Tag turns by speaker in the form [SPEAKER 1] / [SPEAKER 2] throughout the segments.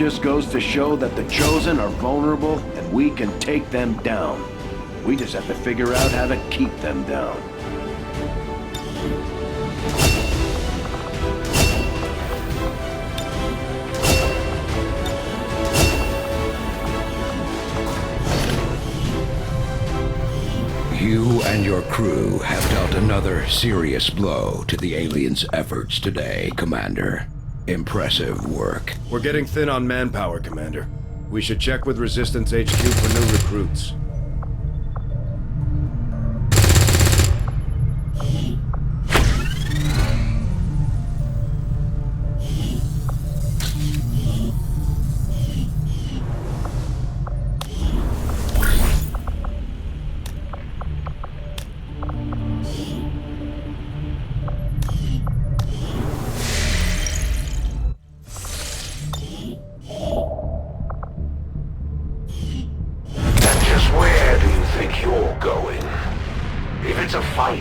[SPEAKER 1] just goes to show that the Chosen are vulnerable and we can take them down. We just have to figure out how to keep them down.
[SPEAKER 2] You and your crew have dealt another serious blow to the aliens' efforts today, Commander. Impressive work.
[SPEAKER 1] We're getting thin on manpower, Commander. We should check with Resistance HQ for new recruits.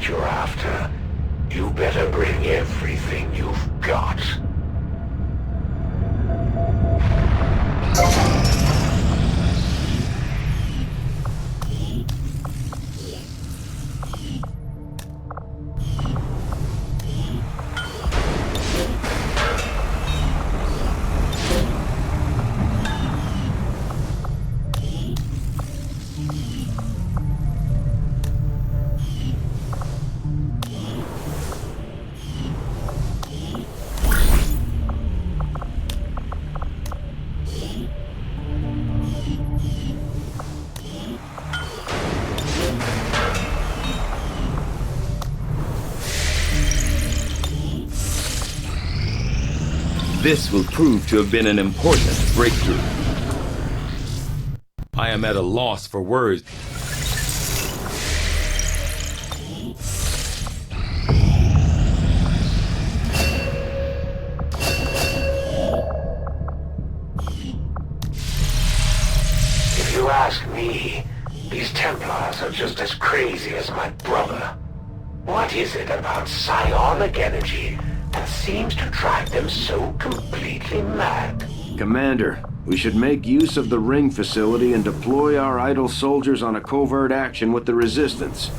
[SPEAKER 3] You're after, you better bring everything you've got.
[SPEAKER 4] This will prove to have been an important breakthrough. I am at a loss for words.
[SPEAKER 3] If you ask me, these Templars are just as crazy as my brother. What is it about psionic energy that seems to drive them so completely mad?
[SPEAKER 1] Commander, we should make use of the ring facility and deploy our idle soldiers on a covert action with the Resistance.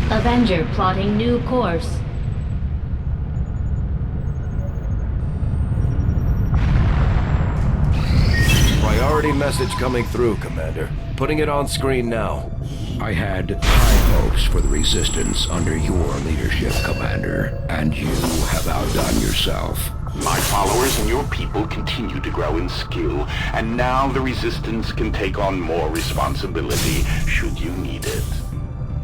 [SPEAKER 5] Avenger plotting new course.
[SPEAKER 1] Priority message coming through, Commander. Putting it on screen now.
[SPEAKER 2] I had high hopes for the Resistance under your leadership, Commander, and you have outdone yourself.
[SPEAKER 3] My followers and your people continue to grow in skill, and now the Resistance can take on more responsibility should you need it.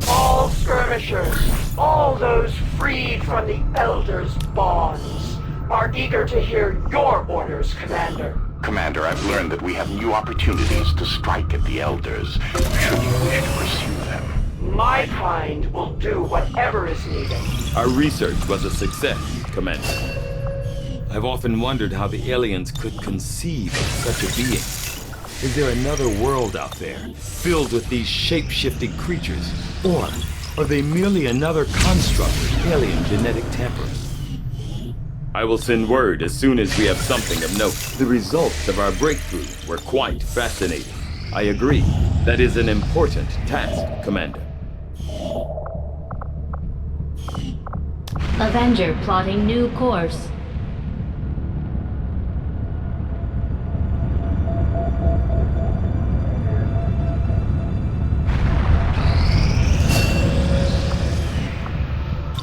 [SPEAKER 3] All skirmishers, all those freed from the Elders' bonds, are eager to hear your orders, Commander. Commander, I've learned that we have new opportunities to strike at the Elders, should you wish to pursue them. My kind will do whatever is needed.
[SPEAKER 4] Our research was a success, Commander. I've often wondered how the aliens could conceive of such a being. Is there another world out there, filled with these shape-shifting creatures? Or are they merely another construct of alien genetic tampering? I will send word as soon as we have something of note. The results of our breakthrough were quite fascinating. I agree. That is an important task, Commander.
[SPEAKER 5] Avenger plotting new course.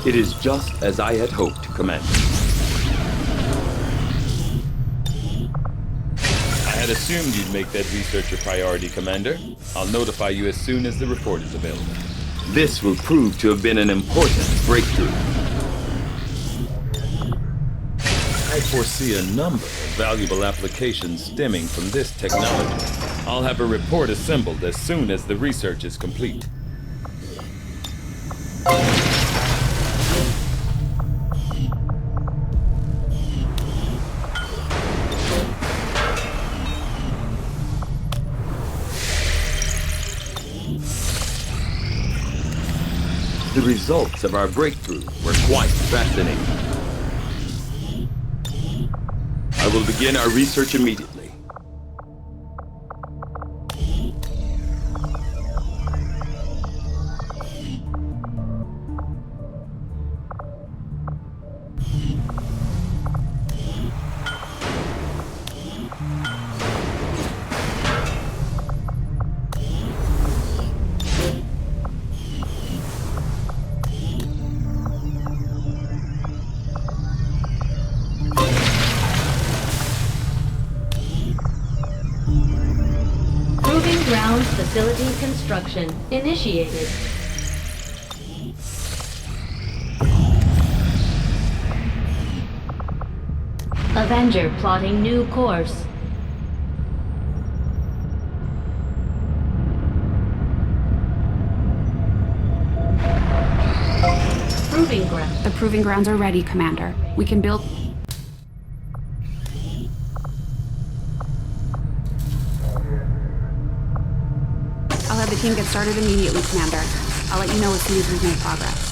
[SPEAKER 4] It is just as I had hoped, Commander. I had assumed you'd make that research a priority, Commander. I'll notify you as soon as the report is available. This will prove to have been an important breakthrough. I foresee a number of valuable applications stemming from this technology. I'll have a report assembled as soon as the research is complete. The results of our breakthrough were quite fascinating. I will begin our research immediately.
[SPEAKER 5] Proving Grounds Facility Construction initiated. Avenger plotting new course. Proving Ground.
[SPEAKER 6] The proving grounds are ready, Commander. We can build... I'll have the team get started immediately, Commander. I'll let you know as soon as we've made progress.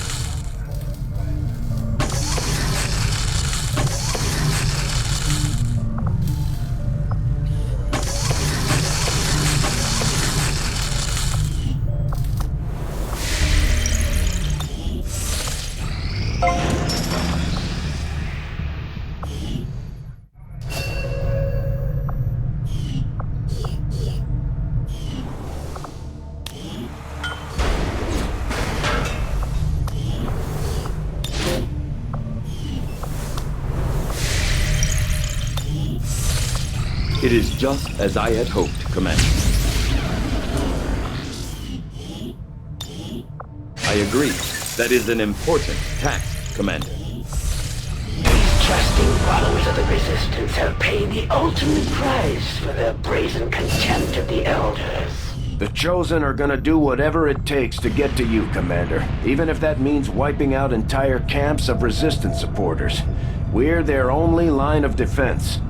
[SPEAKER 4] It is just as I had hoped, Commander. I agree. That is an important task, Commander.
[SPEAKER 7] These trusting followers of the Resistance have paid the ultimate price for their brazen contempt of the Elders.
[SPEAKER 1] The Chosen are gonna do whatever it takes to get to you, Commander. Even if that means wiping out entire camps of Resistance supporters. We're their only line of defense.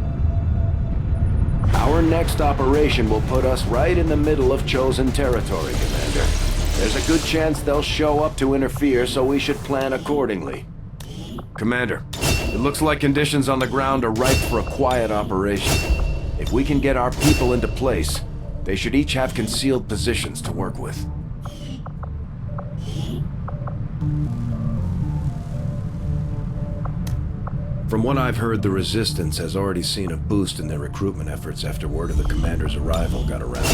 [SPEAKER 1] Our next operation will put us right in the middle of Chosen territory, Commander. There's a good chance they'll show up to interfere, so we should plan accordingly. Commander, it looks like conditions on the ground are ripe for a quiet operation. If we can get our people into place, they should each have concealed positions to work with. From what I've heard, the Resistance has already seen a boost in their recruitment efforts after word of the Commander's arrival got around.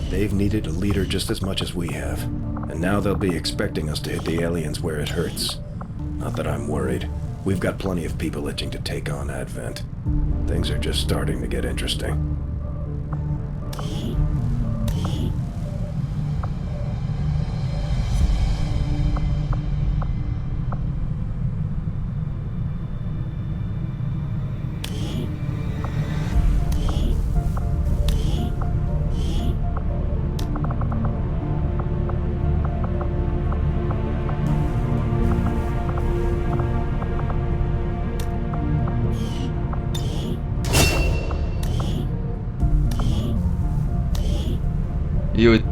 [SPEAKER 1] They've needed a leader just as much as we have, and now they'll be expecting us to hit the aliens where it hurts. Not that I'm worried. We've got plenty of people itching to take on Advent. Things are just starting to get interesting.
[SPEAKER 8] You would...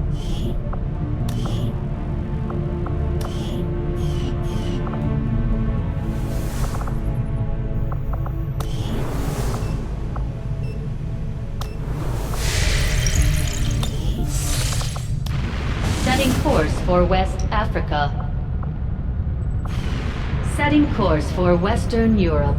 [SPEAKER 5] Setting course for West Africa. Setting course for Western Europe.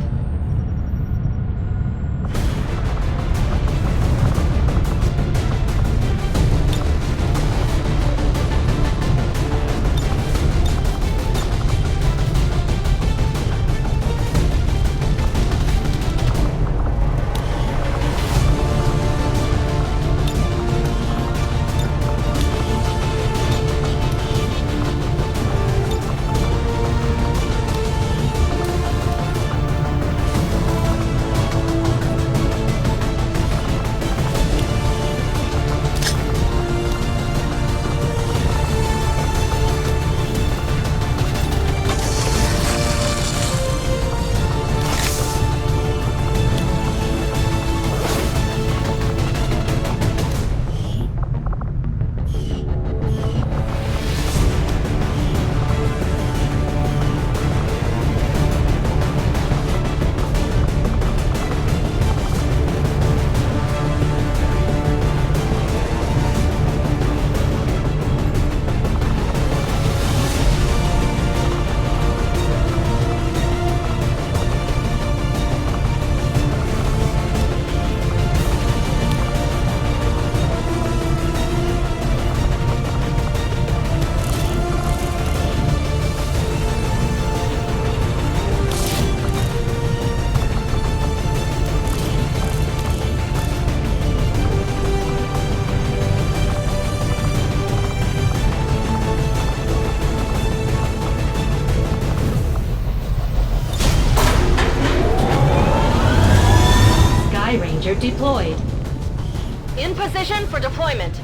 [SPEAKER 5] skirmisher deployed.
[SPEAKER 9] In position for deployment.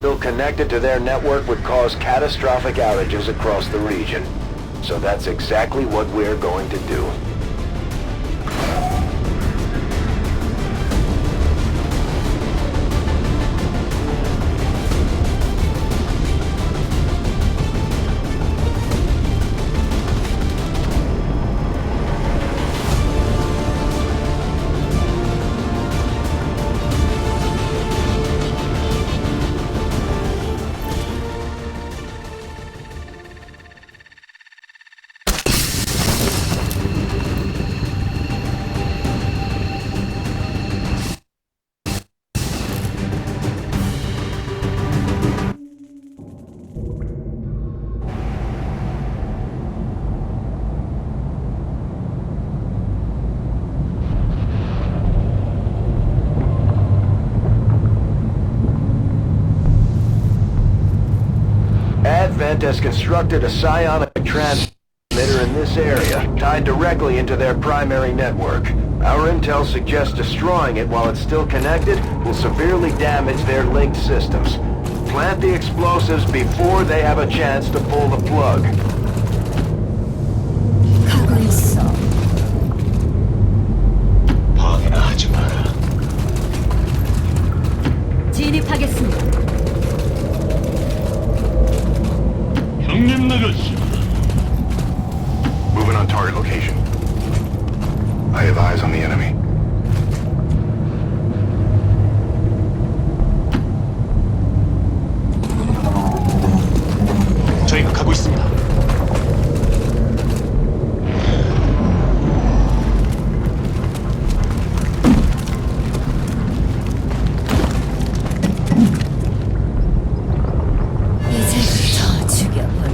[SPEAKER 1] Still connected to their network would cause catastrophic outages across the region. So that's exactly what we're going to do. Advent has constructed a psionic transmitter in this area, tied directly into their primary network. Our intel suggests destroying it while it's still connected will severely damage their linked systems. Plant the explosives before they have a chance to pull the plug.
[SPEAKER 10] 가고 있어.
[SPEAKER 7] 방해나 하지 마라.
[SPEAKER 10] 진입하겠습니다.
[SPEAKER 7] 형님 나가시.
[SPEAKER 3] Moving on target location. I have eyes on the enemy.
[SPEAKER 7] 저희가 가고 있습니다.
[SPEAKER 10] 이제부터 죽여볼까?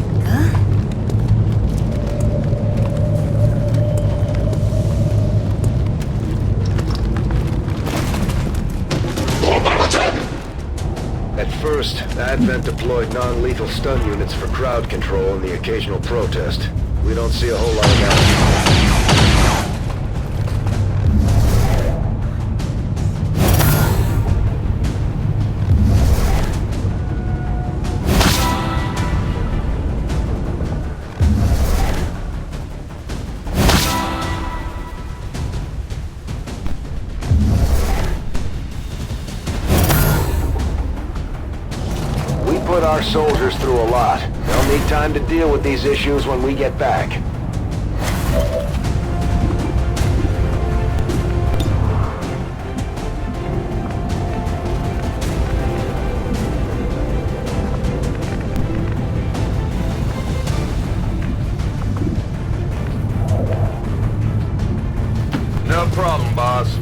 [SPEAKER 1] At first, Advent deployed non-lethal stun units for crowd control and the occasional protest. We don't see a whole lot of that. Put our soldiers through a lot. They'll need time to deal with these issues when we get back. No problem, boss.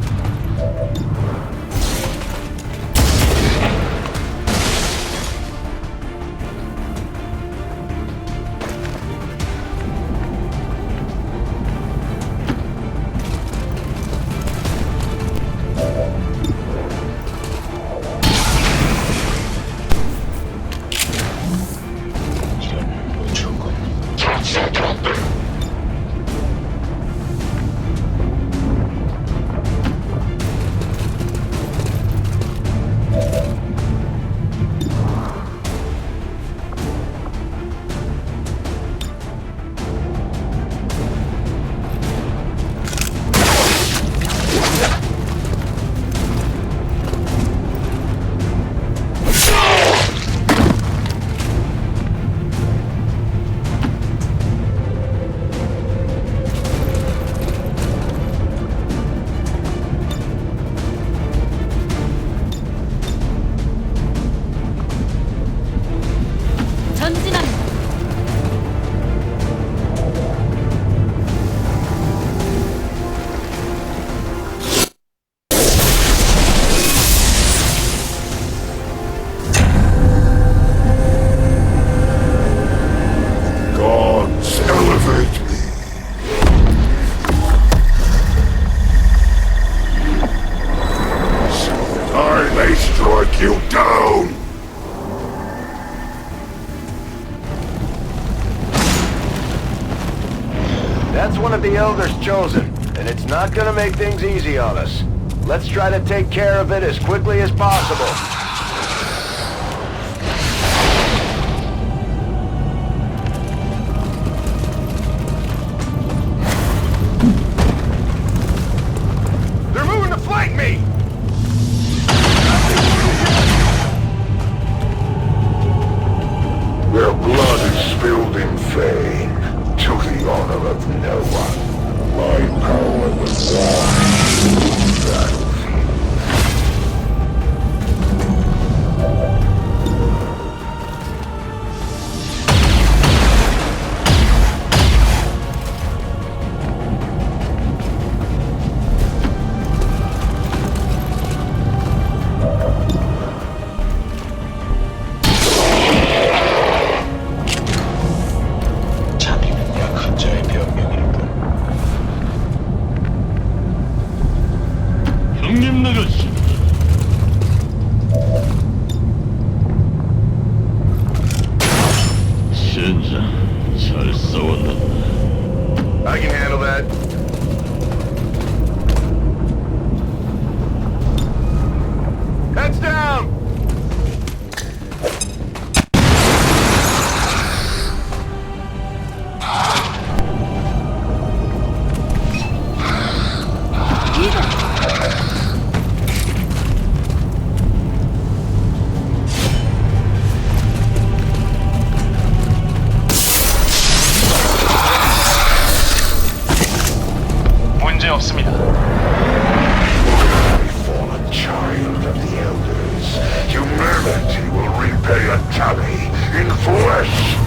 [SPEAKER 3] take you down!
[SPEAKER 1] That's one of the Elders chosen, and it's not gonna make things easy on us. Let's try to take care of it as quickly as possible. They're moving to flank me!
[SPEAKER 3] Their blood is spilled in vain, to the honor of no one. My power will wash the battlefield.
[SPEAKER 1] I can handle that. Heads down!
[SPEAKER 11] 없습니다.
[SPEAKER 3] Fallen child of the Elders, humanity will repay a tally in flesh!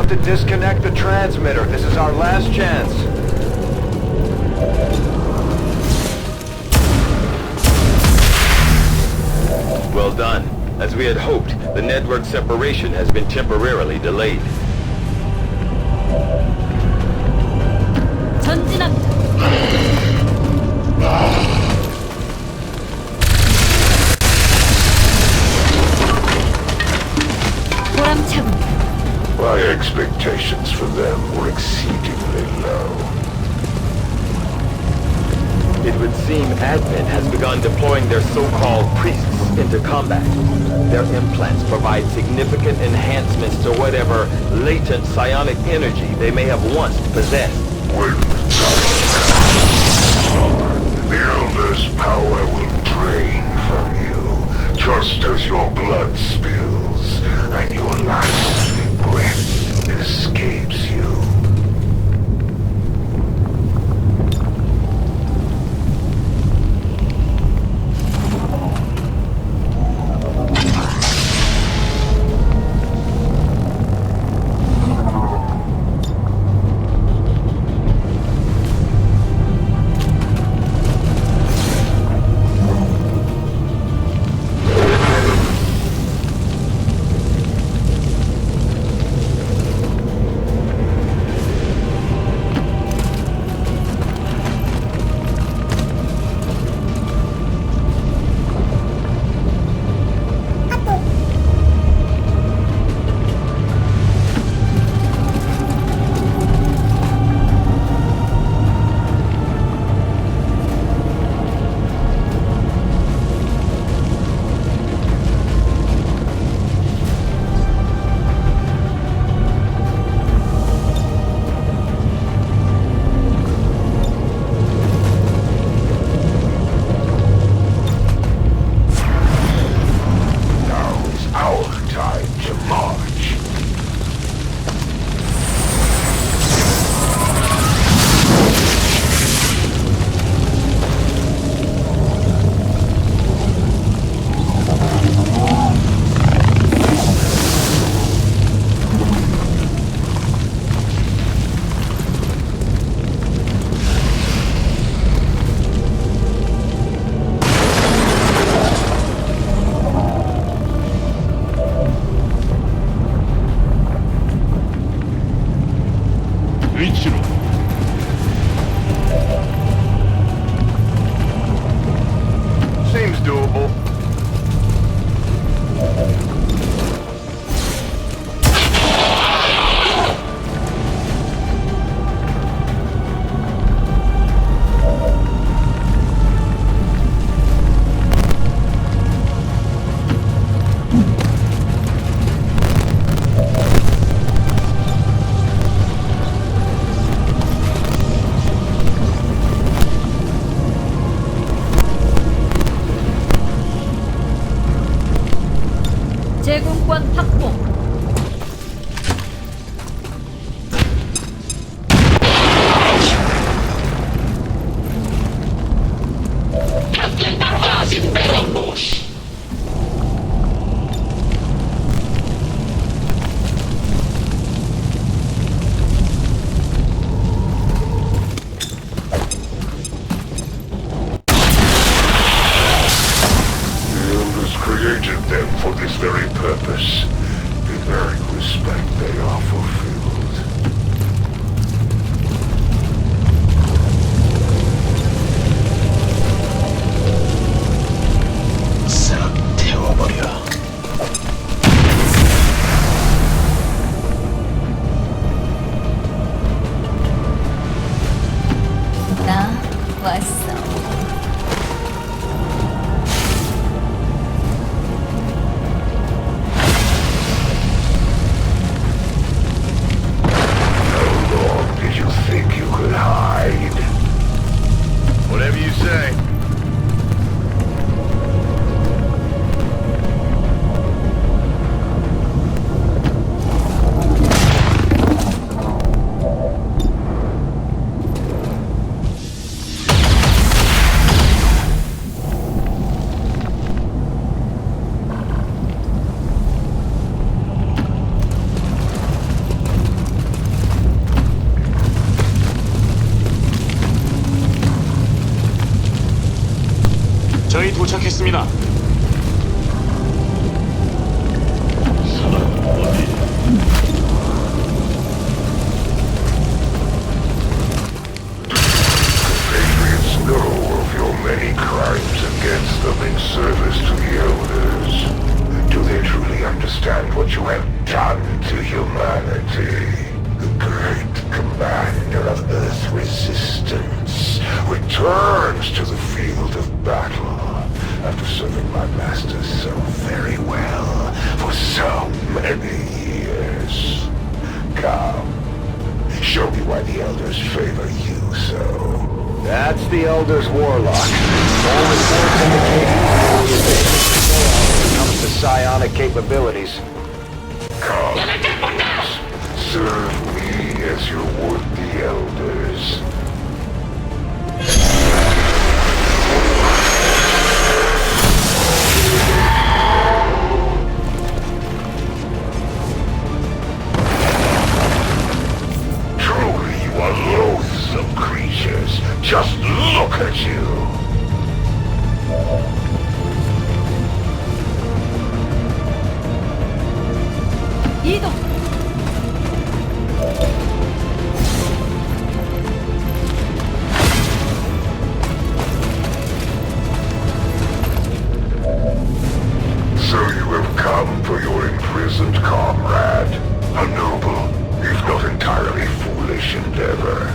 [SPEAKER 1] To disconnect the transmitter. This is our last chance.
[SPEAKER 4] Well done. As we had hoped, the network separation has been temporarily delayed.
[SPEAKER 10] 전진합니다. 보람차군.
[SPEAKER 3] My expectations for them were exceedingly low.
[SPEAKER 4] It would seem Admin has begun deploying their so-called priests into combat. Their implants provide significant enhancements to whatever latent psionic energy they may have once possessed.
[SPEAKER 3] When the Elder's power will drain from you, just as your blood spills, and your last breath escapes you. Seems doable.
[SPEAKER 10] 제공권 확보.
[SPEAKER 3] Created them for this very purpose. In very respect, they are fulfilled. 싹 태워버려.
[SPEAKER 10] 나 왔어.
[SPEAKER 3] Whatever you say.
[SPEAKER 11] 저희 도착했습니다.
[SPEAKER 3] Patriots know of your many crimes against them in service to the Elders. Do they truly understand what you have done to humanity? The great commander of Earth Resistance returns to the field of battle after serving my master so very well for so many years. Come, show me why the Elders favor you so.
[SPEAKER 1] That's the Elder's Warlock. All reports indicate he when it comes to psionic capabilities.
[SPEAKER 3] Come, serve me as you would the Elders. Truly, you are loathsome creatures. Just look at you.
[SPEAKER 10] 이동.
[SPEAKER 3] So you have come for your imprisoned comrade. A noble, if not entirely foolish endeavor.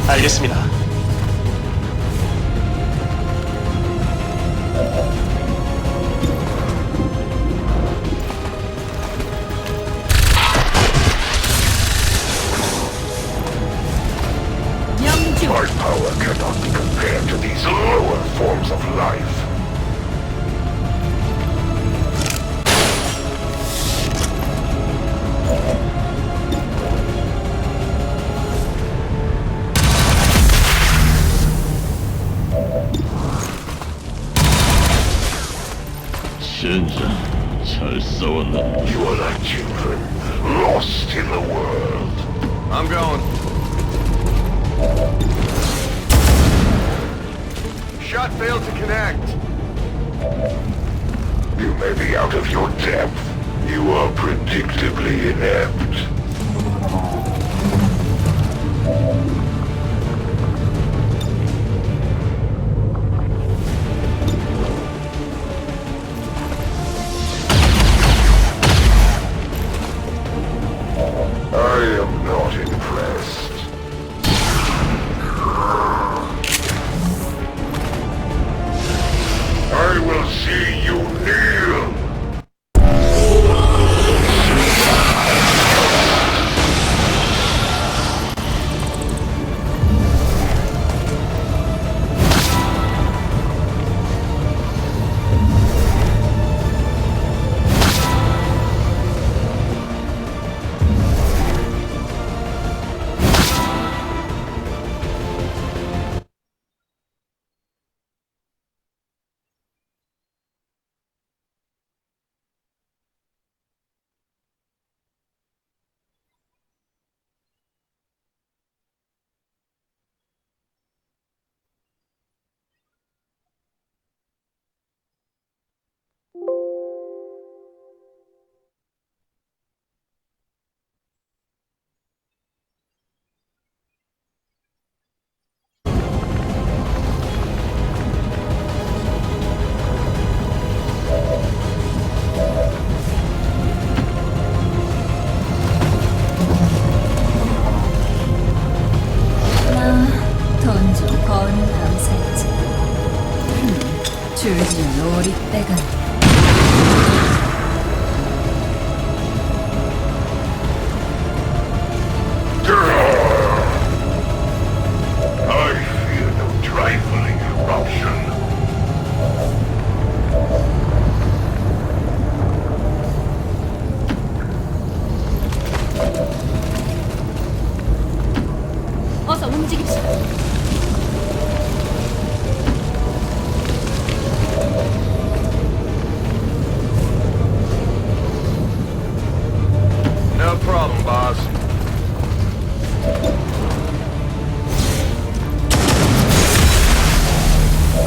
[SPEAKER 11] 알겠습니다.
[SPEAKER 3] My power cannot be compared to these lower forms of life. You are like children, lost in the world.
[SPEAKER 1] I'm going. shot failed to connect.
[SPEAKER 3] You may be out of your depth. You are predictably inept. I am not impressed. I will see you kneel!
[SPEAKER 10] 줄지는 오리떼가
[SPEAKER 3] I fear no trifling eruption.
[SPEAKER 10] 어서 움직입시다.
[SPEAKER 1] No problem, boss.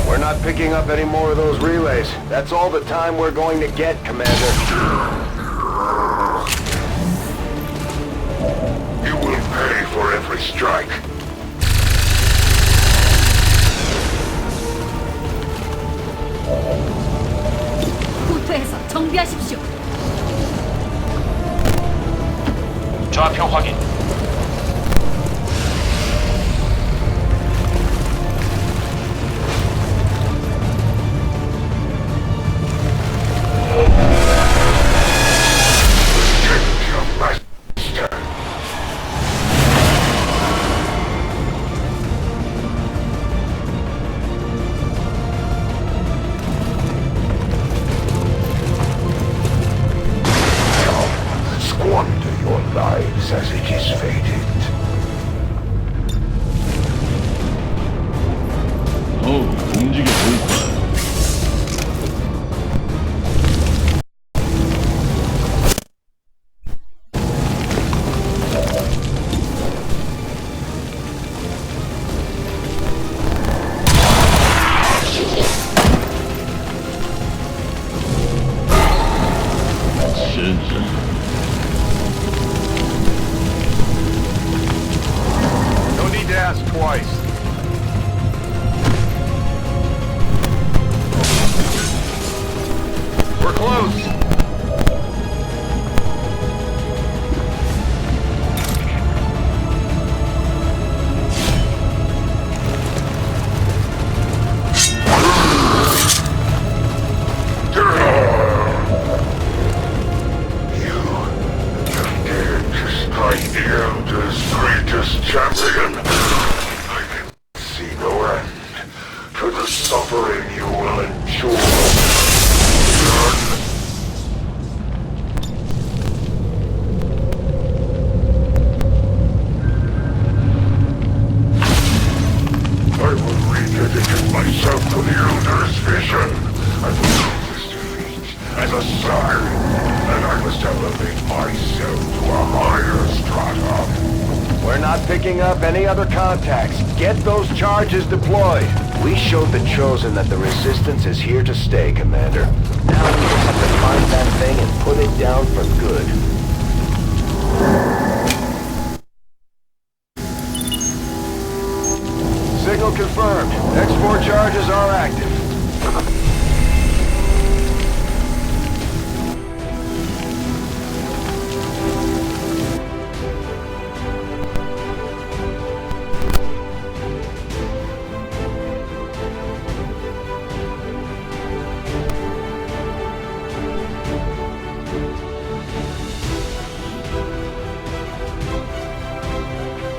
[SPEAKER 1] We're not picking up any more of those relays. That's all the time we're going to get, Commander.
[SPEAKER 3] You will pay for every strike.
[SPEAKER 10] 후퇴해서 정비하십시오.
[SPEAKER 11] 좌표 확인.
[SPEAKER 3] Squander your lives as it is fated.
[SPEAKER 12] 움직여 볼 거야.
[SPEAKER 1] No need to ask twice. We're close.
[SPEAKER 3] The Elder's greatest champion. I can see no end to the suffering you will endure. I will rededicate myself to the Elder's vision. I will use this defeat as a sign that I must elevate myself to a higher strata.
[SPEAKER 1] We're not picking up any other contacts. Get those charges deployed. We showed the Chosen that the Resistance is here to stay, Commander. Now we just have to find that thing and put it down for good. Signal confirmed. Export charges are active.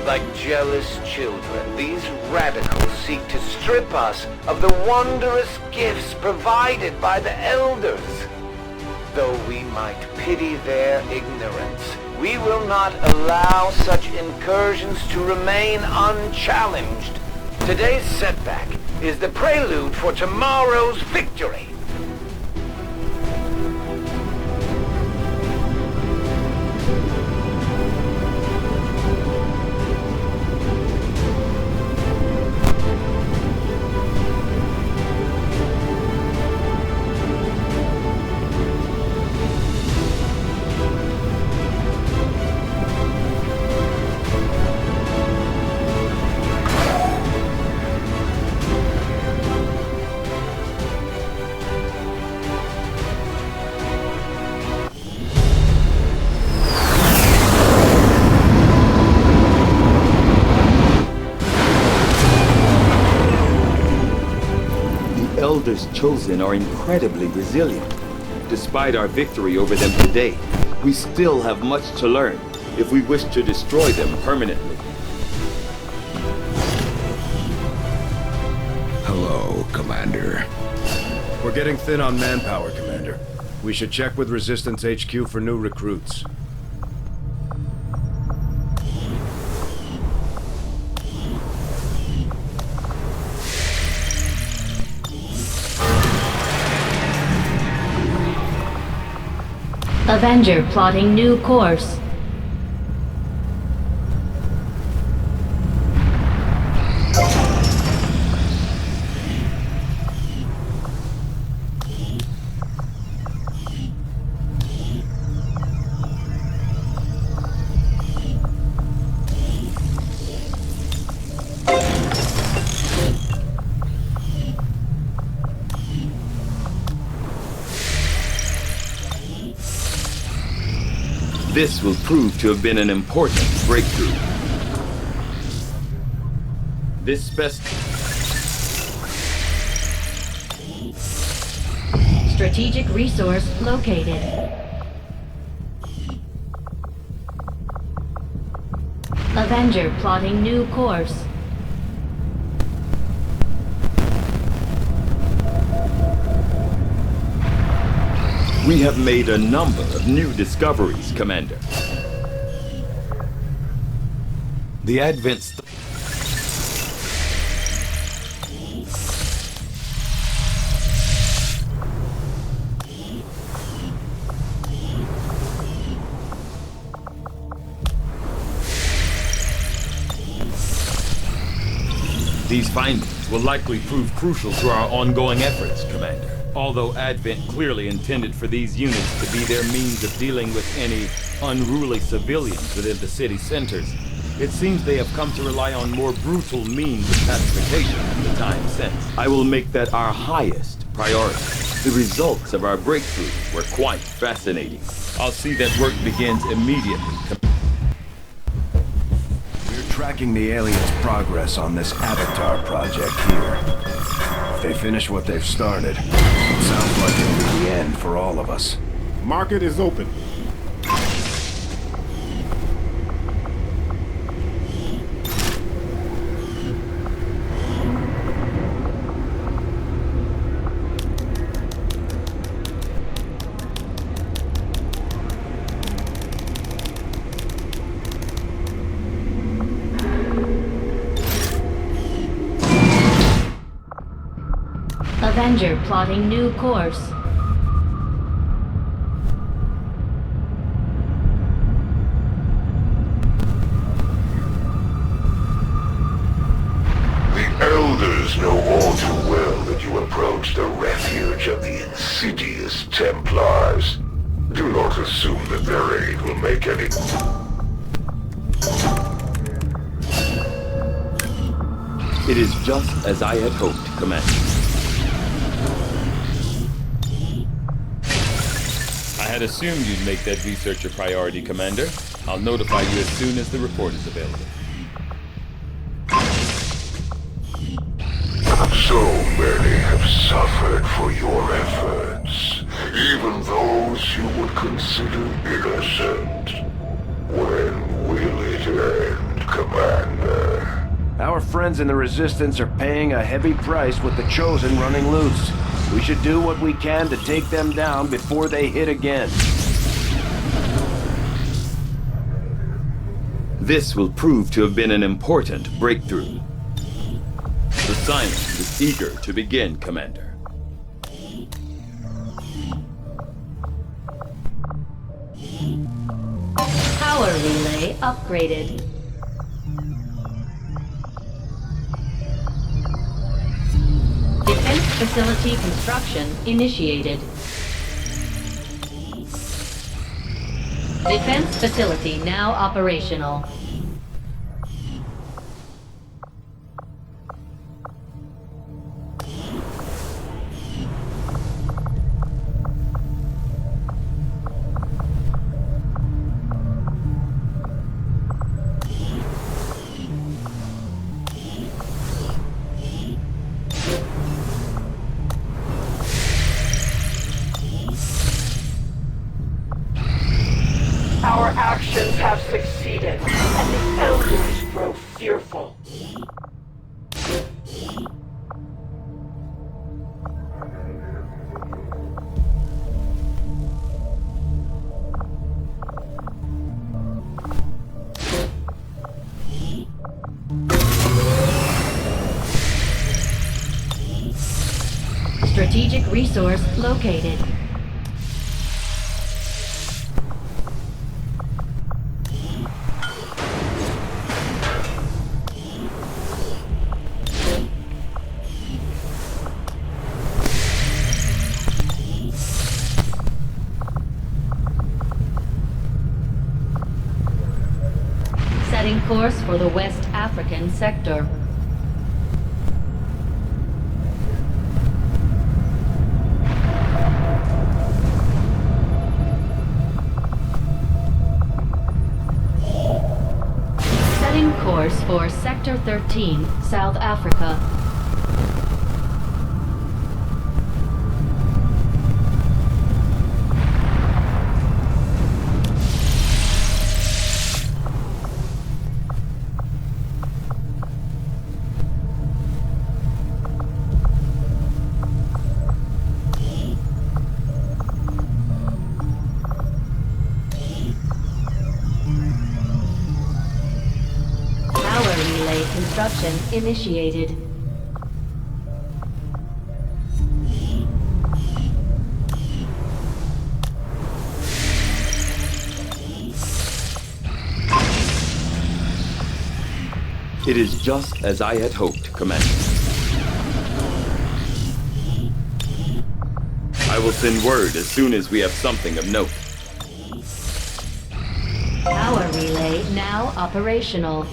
[SPEAKER 7] Like jealous children, these radicals seek to strip us of the wondrous gifts provided by the Elders. Though we might pity their ignorance, we will not allow such incursions to remain unchallenged. Today's setback is the prelude for tomorrow's victory.
[SPEAKER 4] Elders Chosen are incredibly resilient. Despite our victory over them today, we still have much to learn if we wish to destroy them permanently.
[SPEAKER 2] Hello, Commander.
[SPEAKER 1] We're getting thin on manpower, Commander. We should check with Resistance HQ for new recruits.
[SPEAKER 5] Avenger plotting new course.
[SPEAKER 4] This will prove to have been an important breakthrough. This
[SPEAKER 5] Strategic resource located. Avenger plotting new course.
[SPEAKER 4] We have made a number of new discoveries, Commander. The Advent... These findings will likely prove crucial to our ongoing efforts, Commander. Although Advent clearly intended for these units to be their means of dealing with any unruly civilians within the city centers, it seems they have come to rely on more brutal means of pacification in the time since. I will make that our highest priority. The results of our breakthrough were quite fascinating. I'll see that work begins immediately.
[SPEAKER 1] We're tracking the aliens' progress on this Avatar project here. If they finish what they've started, it sounds like it'll be the end for all of us.
[SPEAKER 12] Market is open.
[SPEAKER 5] Avenger plotting new course.
[SPEAKER 3] The Elders know all know too well that you approach the refuge of the insidious Templars. Do not assume that their aid will make any...
[SPEAKER 4] It is just as I had hoped, Commander.
[SPEAKER 11] I had assumed you'd make that research a priority, Commander. I'll notify you as soon as the report is available.
[SPEAKER 3] So many have suffered for your efforts, even those you would consider innocent. When will it end, Commander?
[SPEAKER 1] Our friends in the Resistance are paying a heavy price with the Chosen running loose. We should do what we can to take them down before they hit again.
[SPEAKER 4] This will prove to have been an important breakthrough. The science is eager to begin, Commander.
[SPEAKER 5] Power relay upgraded. Defense facility construction initiated. Defense facility now operational.
[SPEAKER 7] Our actions have succeeded, and the Elders grow fearful.
[SPEAKER 5] Strategic resource located. Setting course for the West African sector. Setting course for Sector 13, South Africa. Construction initiated.
[SPEAKER 4] It is just as I had hoped, Commander. I will send word as soon as we have something of note.
[SPEAKER 5] Power relay now operational.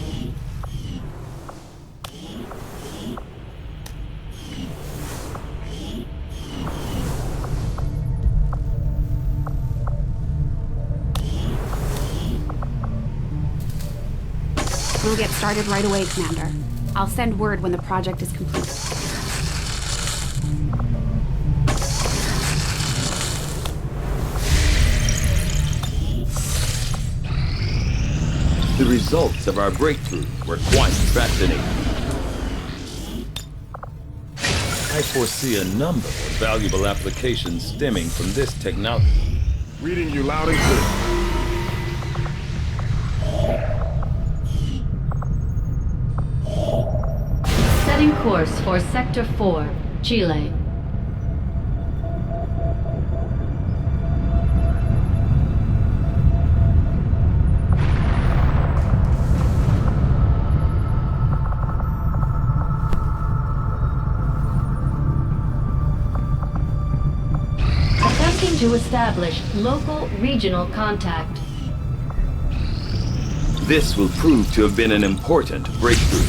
[SPEAKER 6] We'll get started right away, Commander. I'll send word when the project is complete.
[SPEAKER 4] The results of our breakthrough were quite fascinating. I foresee a number of valuable applications stemming from this technology.
[SPEAKER 12] Reading you loud and clear.
[SPEAKER 5] Setting course for Sector 4, Chile. to establish local regional contact.
[SPEAKER 4] This will prove to have been an important breakthrough.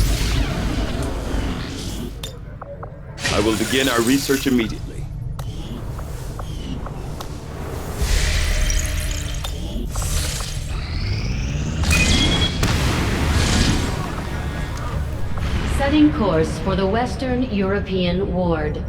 [SPEAKER 4] I will begin our research immediately.
[SPEAKER 5] Setting course for the Western European Ward.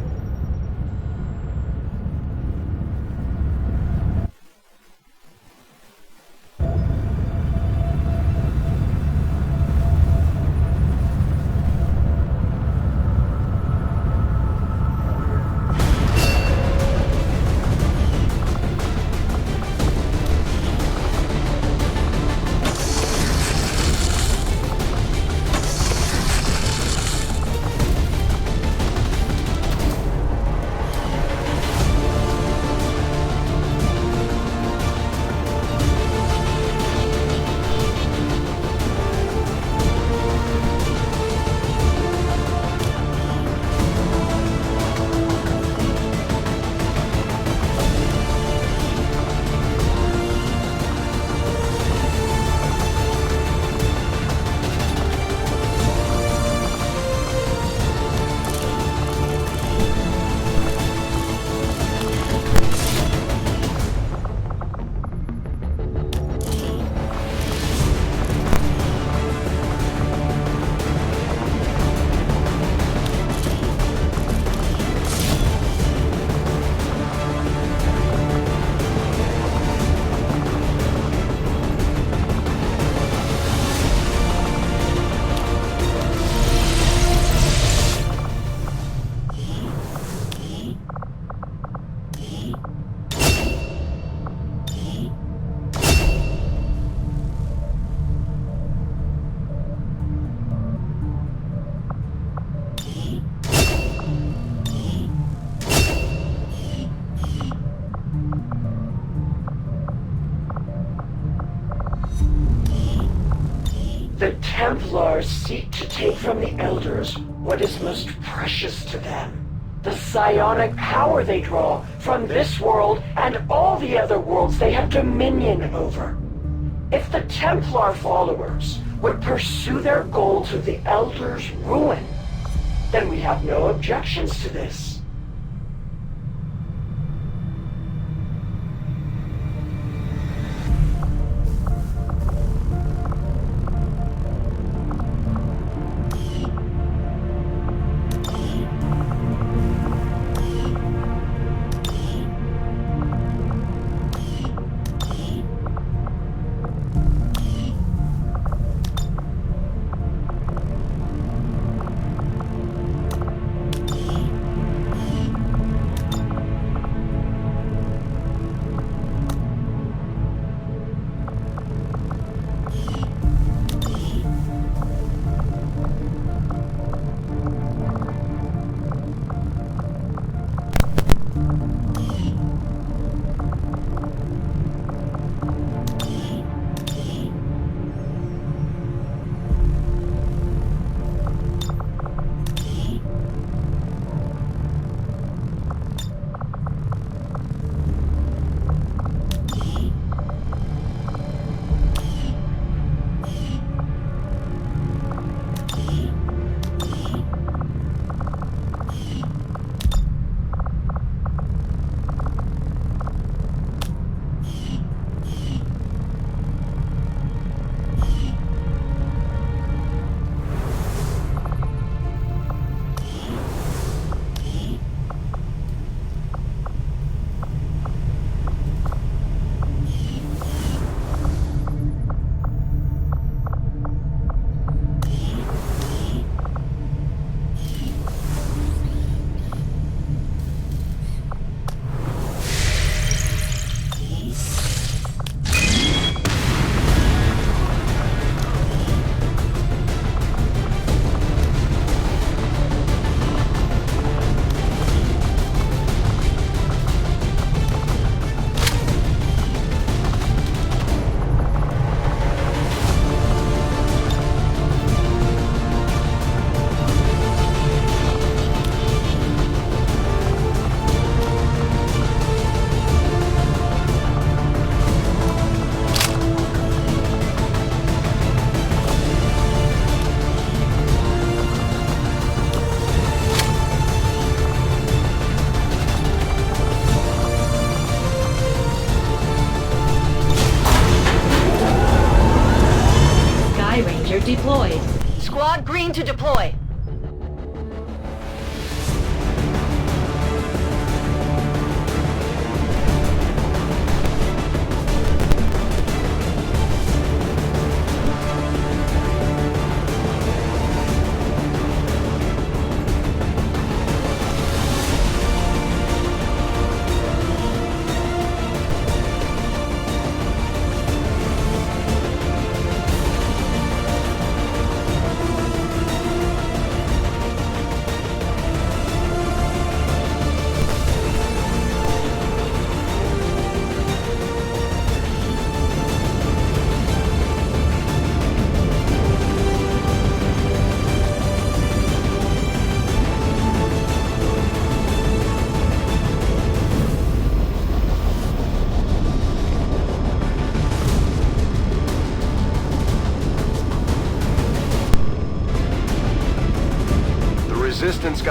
[SPEAKER 7] The Templars seek to take from the Elders what is most precious to them. The psionic power they draw from this world and all the other worlds they have dominion over. If the Templar followers would pursue their goal to the Elders' ruin, then we have no objections to this.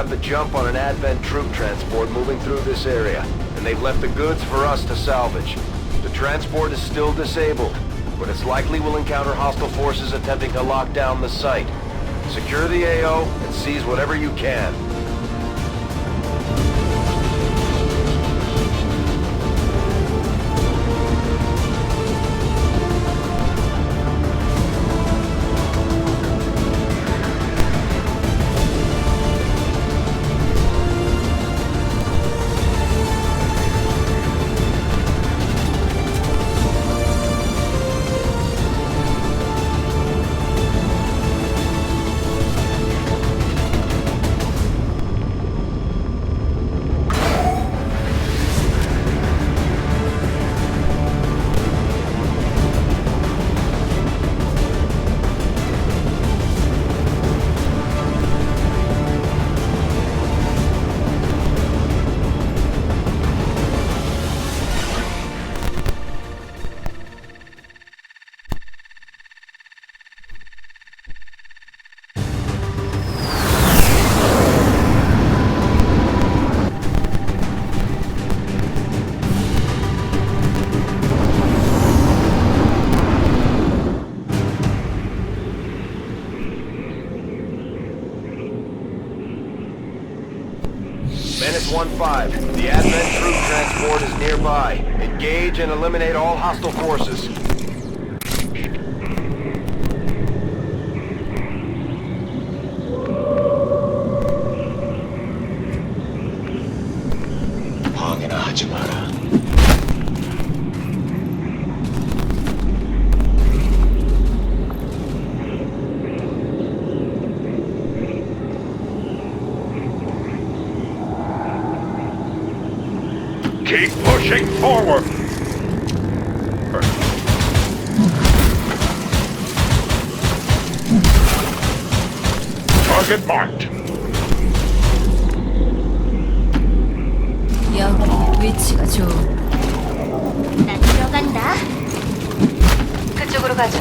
[SPEAKER 7] got the jump on an Advent troop transport moving through this area, and they've left the goods for us to salvage. The transport is still disabled, but it's likely we'll encounter hostile forces attempting to lock down the site. Secure the AO and seize whatever you can. Menace 1-5, the Advent troop transport is nearby. Engage and eliminate all hostile forces.
[SPEAKER 13] 방해나 하지 마라.
[SPEAKER 3] Keep pushing forward! Target marked.
[SPEAKER 10] 여기 위치가 좋아.
[SPEAKER 9] 난 들어간다.
[SPEAKER 10] 그쪽으로 가죠.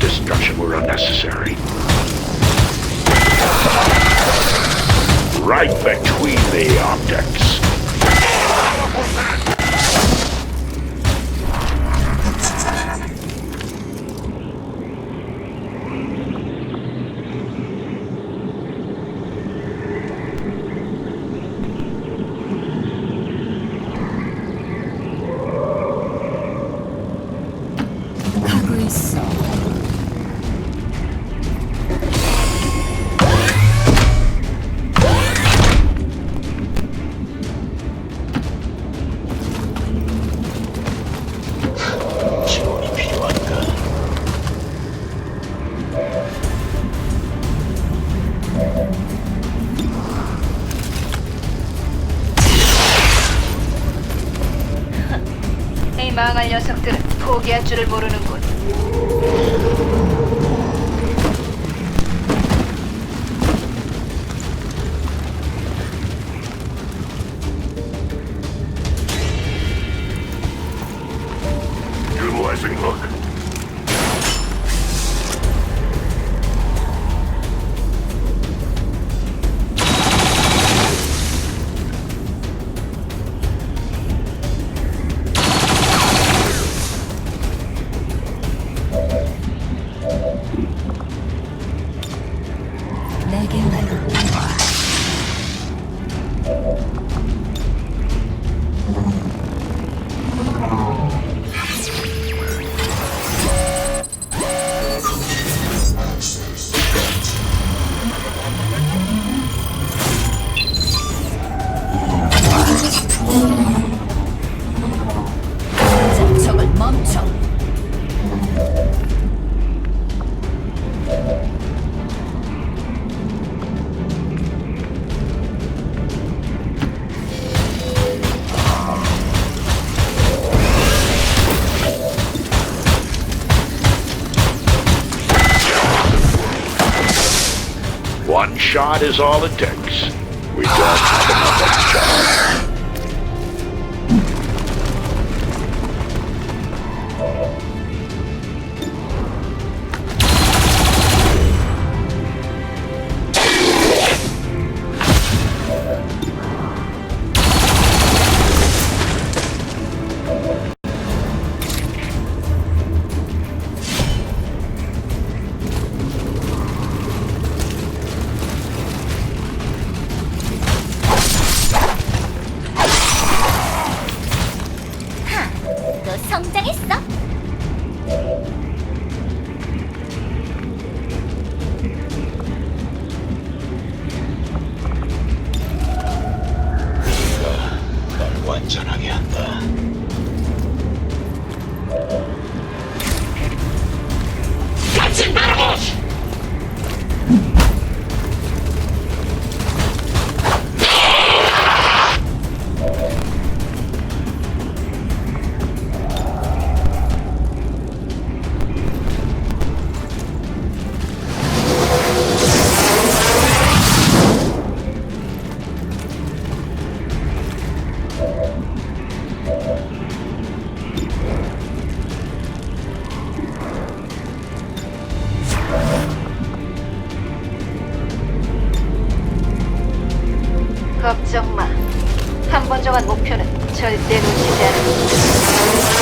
[SPEAKER 3] destruction were unnecessary. Right between the optics.
[SPEAKER 10] 가고 있어.
[SPEAKER 13] 지원이 필요한가?
[SPEAKER 10] 이 망할 녀석들은 포기할 줄을 모르는군.
[SPEAKER 3] Utilizing hook.
[SPEAKER 10] 내게만 와. 당장 적을 멈춰.
[SPEAKER 3] One shot is all it takes. We don't have enough of time.
[SPEAKER 9] 너 성장했어?
[SPEAKER 13] 널 완전하게 한다.
[SPEAKER 3] That's marvelous!
[SPEAKER 10] 걱정 마. 한 번 정한 목표는 절대 놓치지 않아.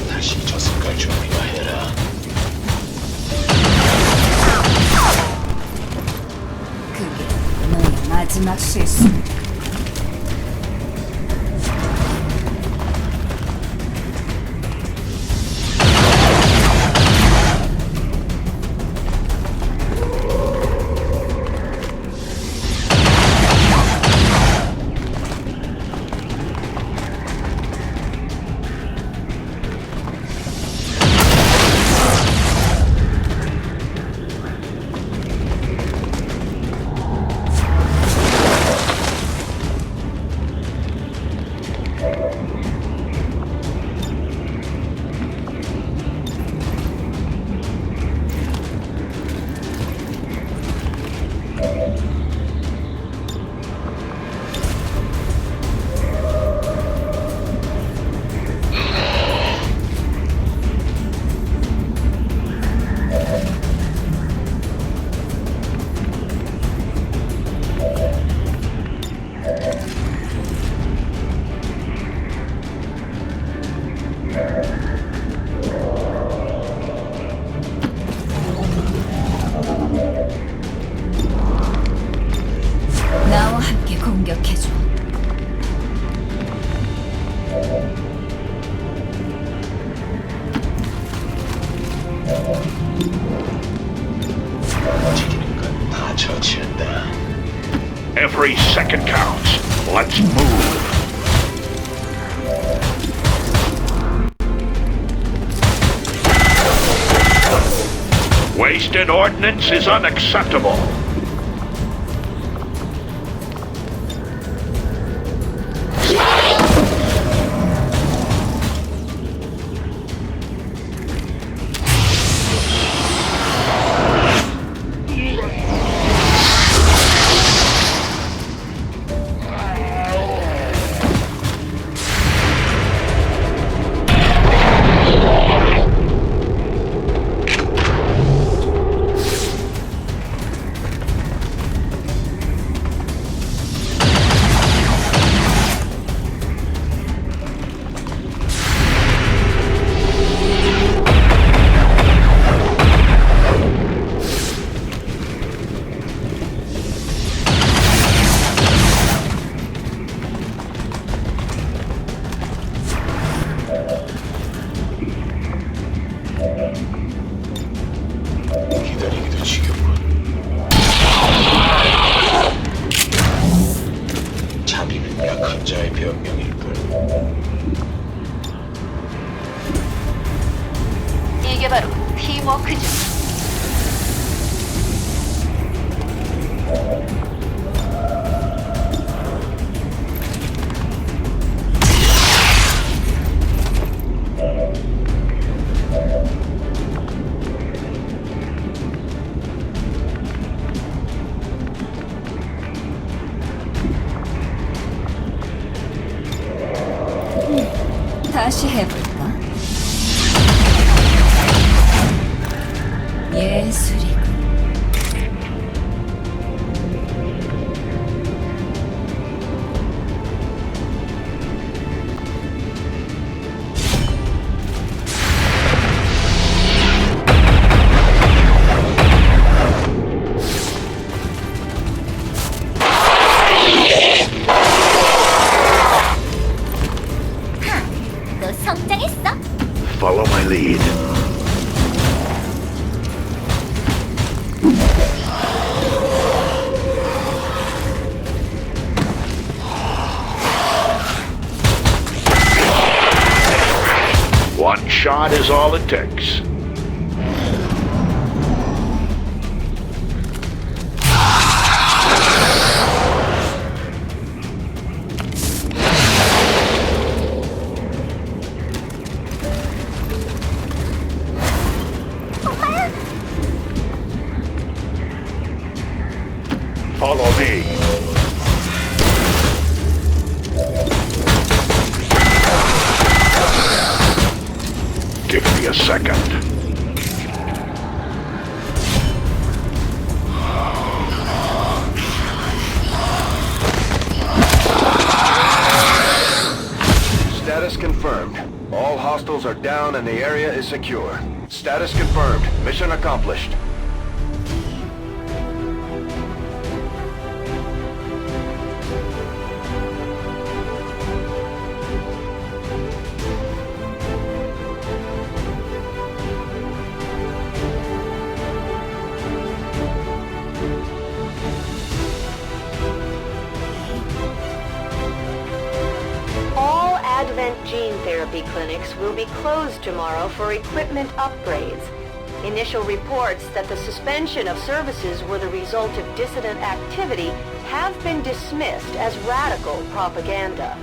[SPEAKER 13] 다시 저승갈 준비나 해라.
[SPEAKER 10] 그게 너의 마지막 실수.
[SPEAKER 3] second counts. Let's move. Wasted ordnance is unacceptable.
[SPEAKER 13] 기다리기도 지겹군. 자비는 약한 자의 변명일걸.
[SPEAKER 10] 이게 바로 팀워크죠. 다시 해볼까? 예술이군.
[SPEAKER 9] 너 성장했어?
[SPEAKER 3] Follow my lead. One shot is all it takes. Follow me. Give me a second.
[SPEAKER 1] Status confirmed. All hostiles are down and the area is secure. Status confirmed. Mission accomplished.
[SPEAKER 14] All Advent gene therapy clinics will be closed tomorrow for equipment upgrades. Initial reports that the suspension of services were the result of dissident activity have been dismissed as radical propaganda.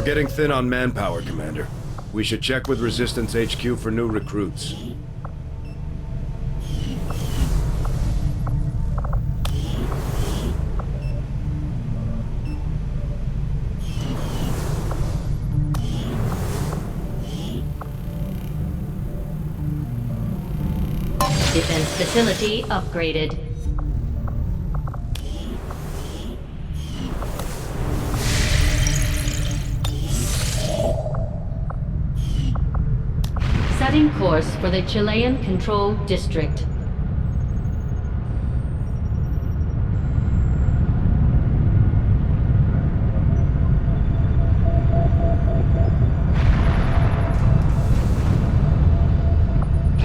[SPEAKER 1] We're getting thin on manpower, Commander. We should check with Resistance HQ for new recruits.
[SPEAKER 5] Defense facility upgraded. Setting course for the Chilean Control District.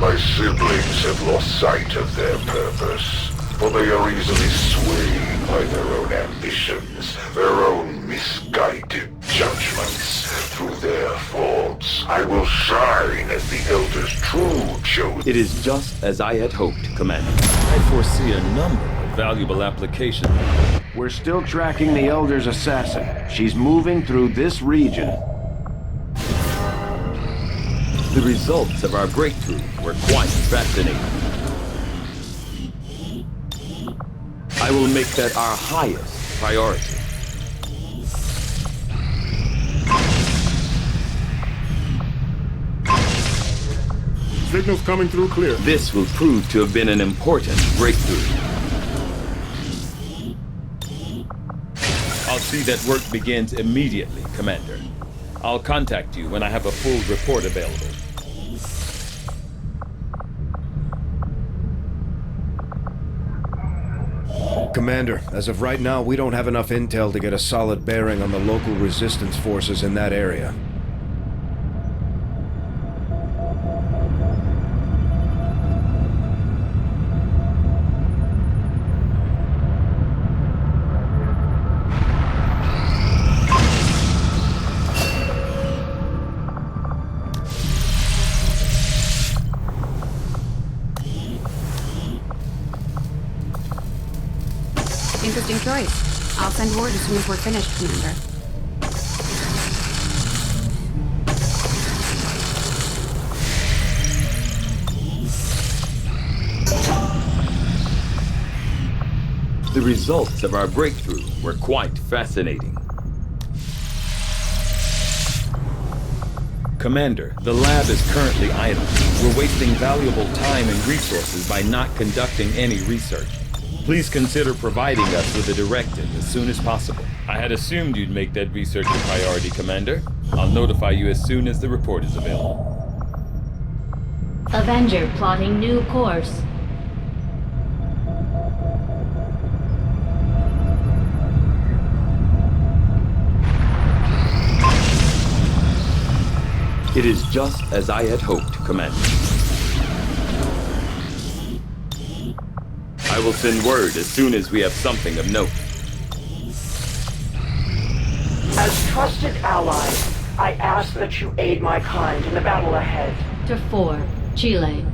[SPEAKER 3] My siblings have lost sight of their purpose, for they are easily swayed by their own ambitions, their own misguided judgments. Through their faults, I will shine as the Elder's true chosen.
[SPEAKER 4] It is just as I had hoped, Commander. I foresee a number of valuable applications.
[SPEAKER 15] We're still tracking the Elder's assassin. She's moving through this region.
[SPEAKER 4] The results of our breakthrough were quite fascinating. I will make that our highest priority.
[SPEAKER 12] Signal's coming through clear.
[SPEAKER 4] This will prove to have been an important breakthrough.
[SPEAKER 11] I'll see that work begins immediately, Commander. I'll contact you when I have a full report available.
[SPEAKER 1] Commander, as of right now, we don't have enough intel to get a solid bearing on the local resistance forces in that area.
[SPEAKER 6] Interesting choice. I'll send word as soon as we're finished, Commander.
[SPEAKER 4] The results of our breakthrough were quite fascinating. Commander, the lab is currently idle. We're wasting valuable time and resources by not conducting any research. Please consider providing us with a directive as soon as possible.
[SPEAKER 11] I had assumed you'd make that research a priority, Commander. I'll notify you as soon as the report is available.
[SPEAKER 5] Avenger plotting new course.
[SPEAKER 4] It is just as I had hoped, Commander. I will send word as soon as we have something of note.
[SPEAKER 7] As trusted allies, I ask that you aid my kind in the battle ahead.
[SPEAKER 5] To 4, Chile.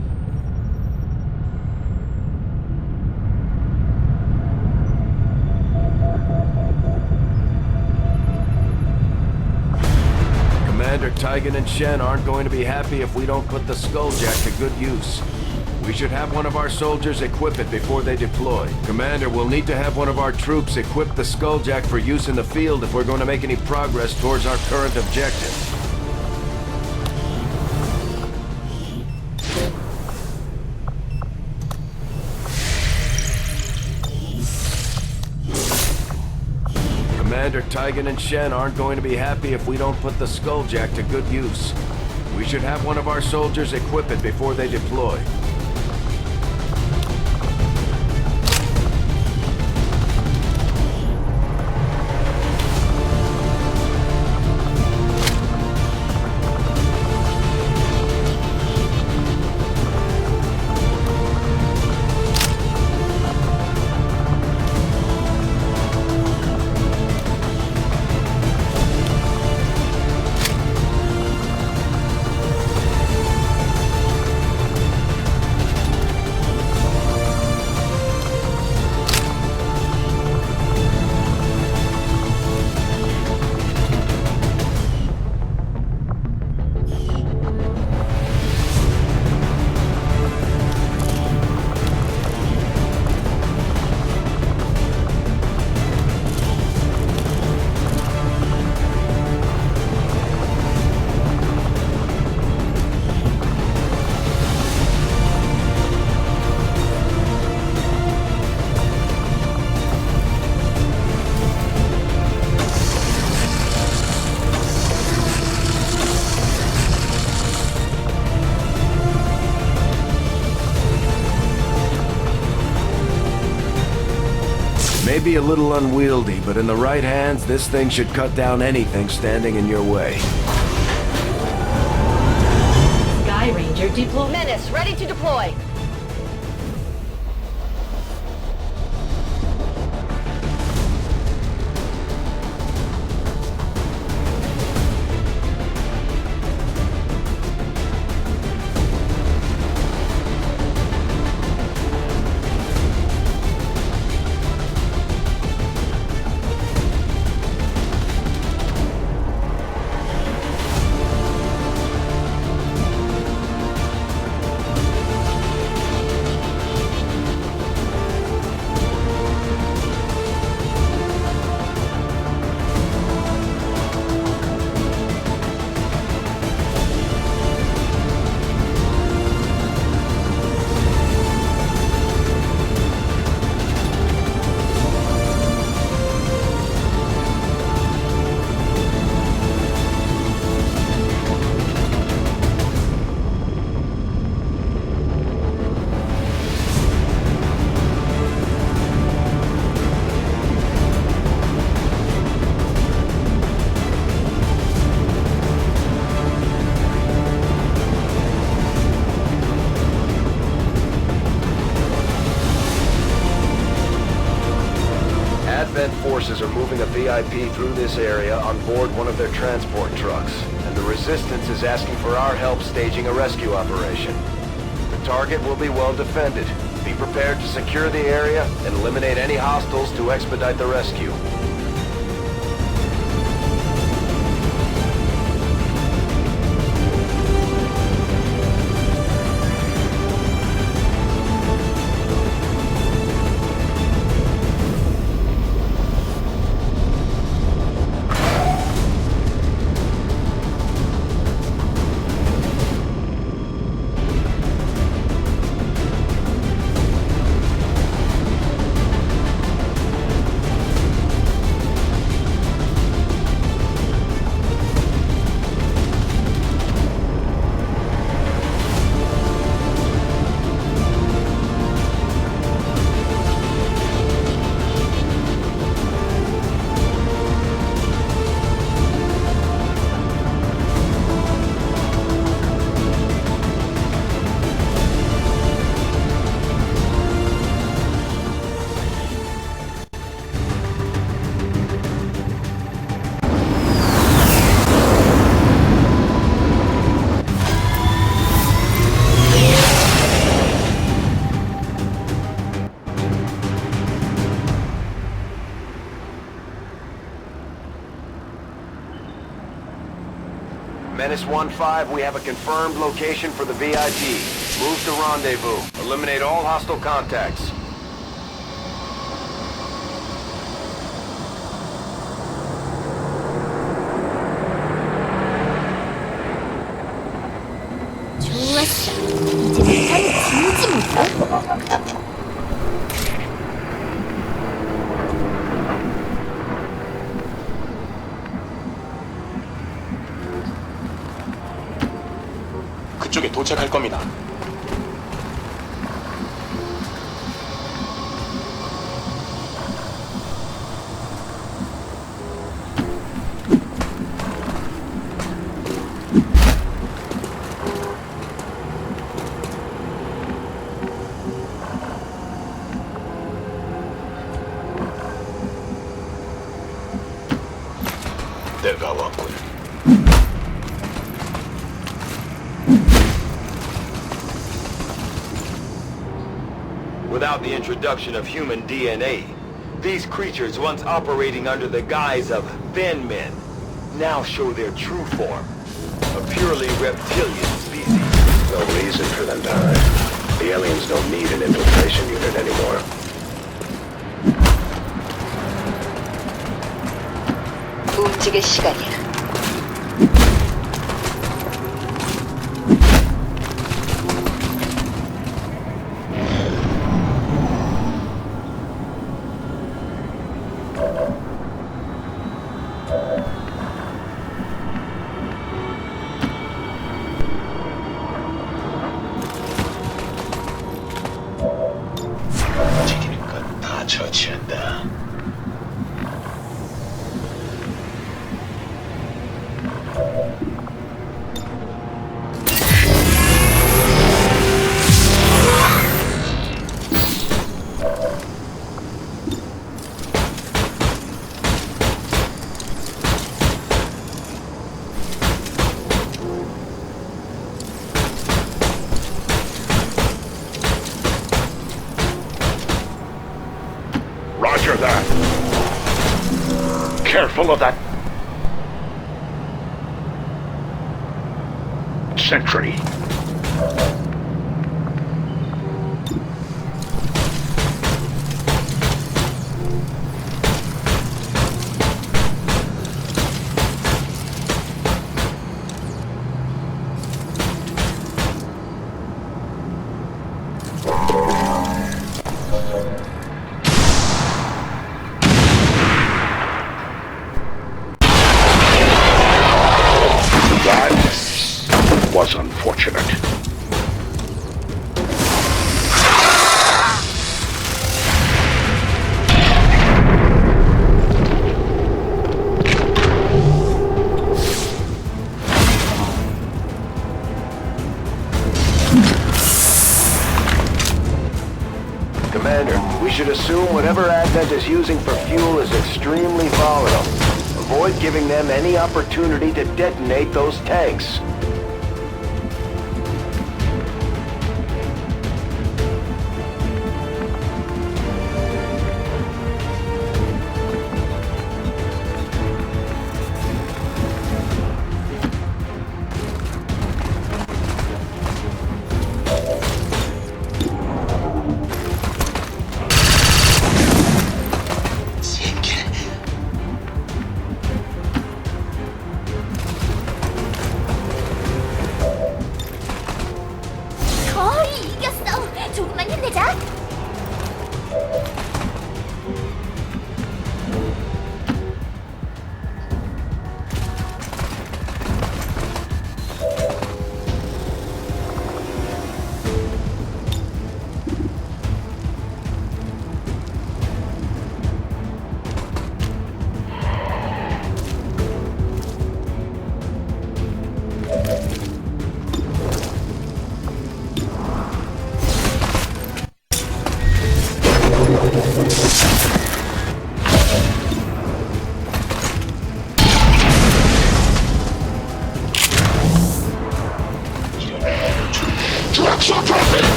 [SPEAKER 15] Commander Tygan and Shen aren't going to be happy if we don't put the Skulljack to good use. We should have one of our soldiers equip it before they deploy. Commander, we'll need to have one of our troops equip the Skulljack for use in the field if we're going to make any progress towards our current objective. Commander Tygan and Shen aren't going to be happy if we don't put the Skulljack to good use. We should have one of our soldiers equip it before they deploy. Maybe a little unwieldy, but in the right hands, this thing should cut down anything standing in your way.
[SPEAKER 5] Sky Ranger deploy.
[SPEAKER 14] Menace, ready to deploy.
[SPEAKER 15] Advent forces are moving a VIP through this area on board one of their transport trucks, and the Resistance is asking for our help staging a rescue operation. The target will be well defended. Be prepared to secure the area and eliminate any hostiles to expedite the rescue. Menace 1-5, we have a confirmed location for the VIP. Move to rendezvous. Eliminate all hostile contacts.
[SPEAKER 9] 좋았어. 이제 산 지우지 못해?
[SPEAKER 13] 그쪽에 도착할 겁니다. 내가 왔군.
[SPEAKER 4] Without the introduction of human DNA, these creatures once operating under the guise of Thin Men now show their true form, a purely reptilian species.
[SPEAKER 15] No reason for them to hide. The aliens don't need an infiltration unit anymore.
[SPEAKER 10] 움직일 시간이야.
[SPEAKER 13] 처치한다.
[SPEAKER 3] Roger that. Careful of that sentry. Was unfortunate.
[SPEAKER 7] Commander, we should assume whatever Advent is using for fuel is extremely volatile. Avoid giving them any opportunity to detonate those tanks.
[SPEAKER 9] 거의 이겼어. 조금만 힘내자.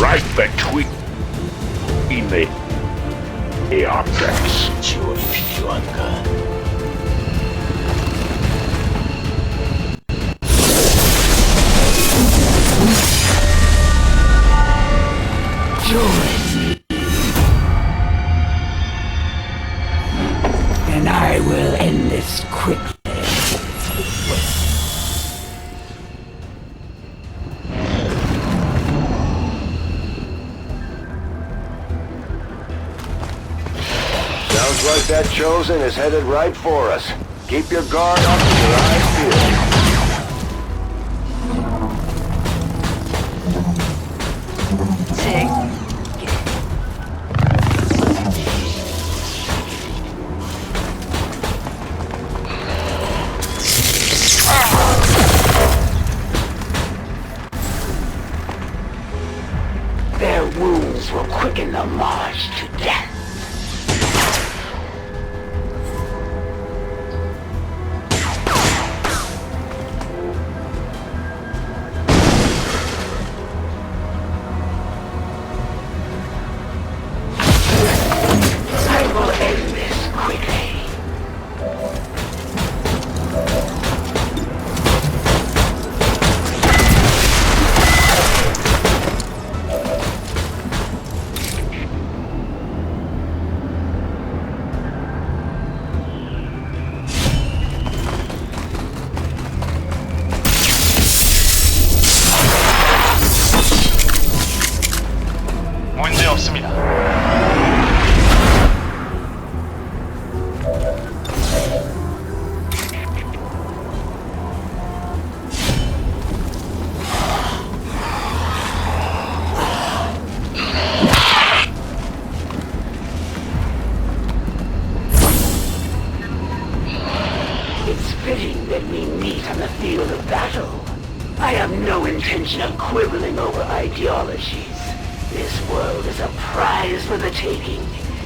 [SPEAKER 3] Right between the objects.
[SPEAKER 13] 지원이 필요한가?
[SPEAKER 2] And I will end this quickly.
[SPEAKER 7] Sounds like that Chosen is headed right for us. Keep your guard up and your eyes peeled.
[SPEAKER 3] Their wounds will quicken the march to death. I will end this quickly.
[SPEAKER 13] 문제 없습니다.
[SPEAKER 16] intention of quibbling over ideologies. This world is a prize for the taking.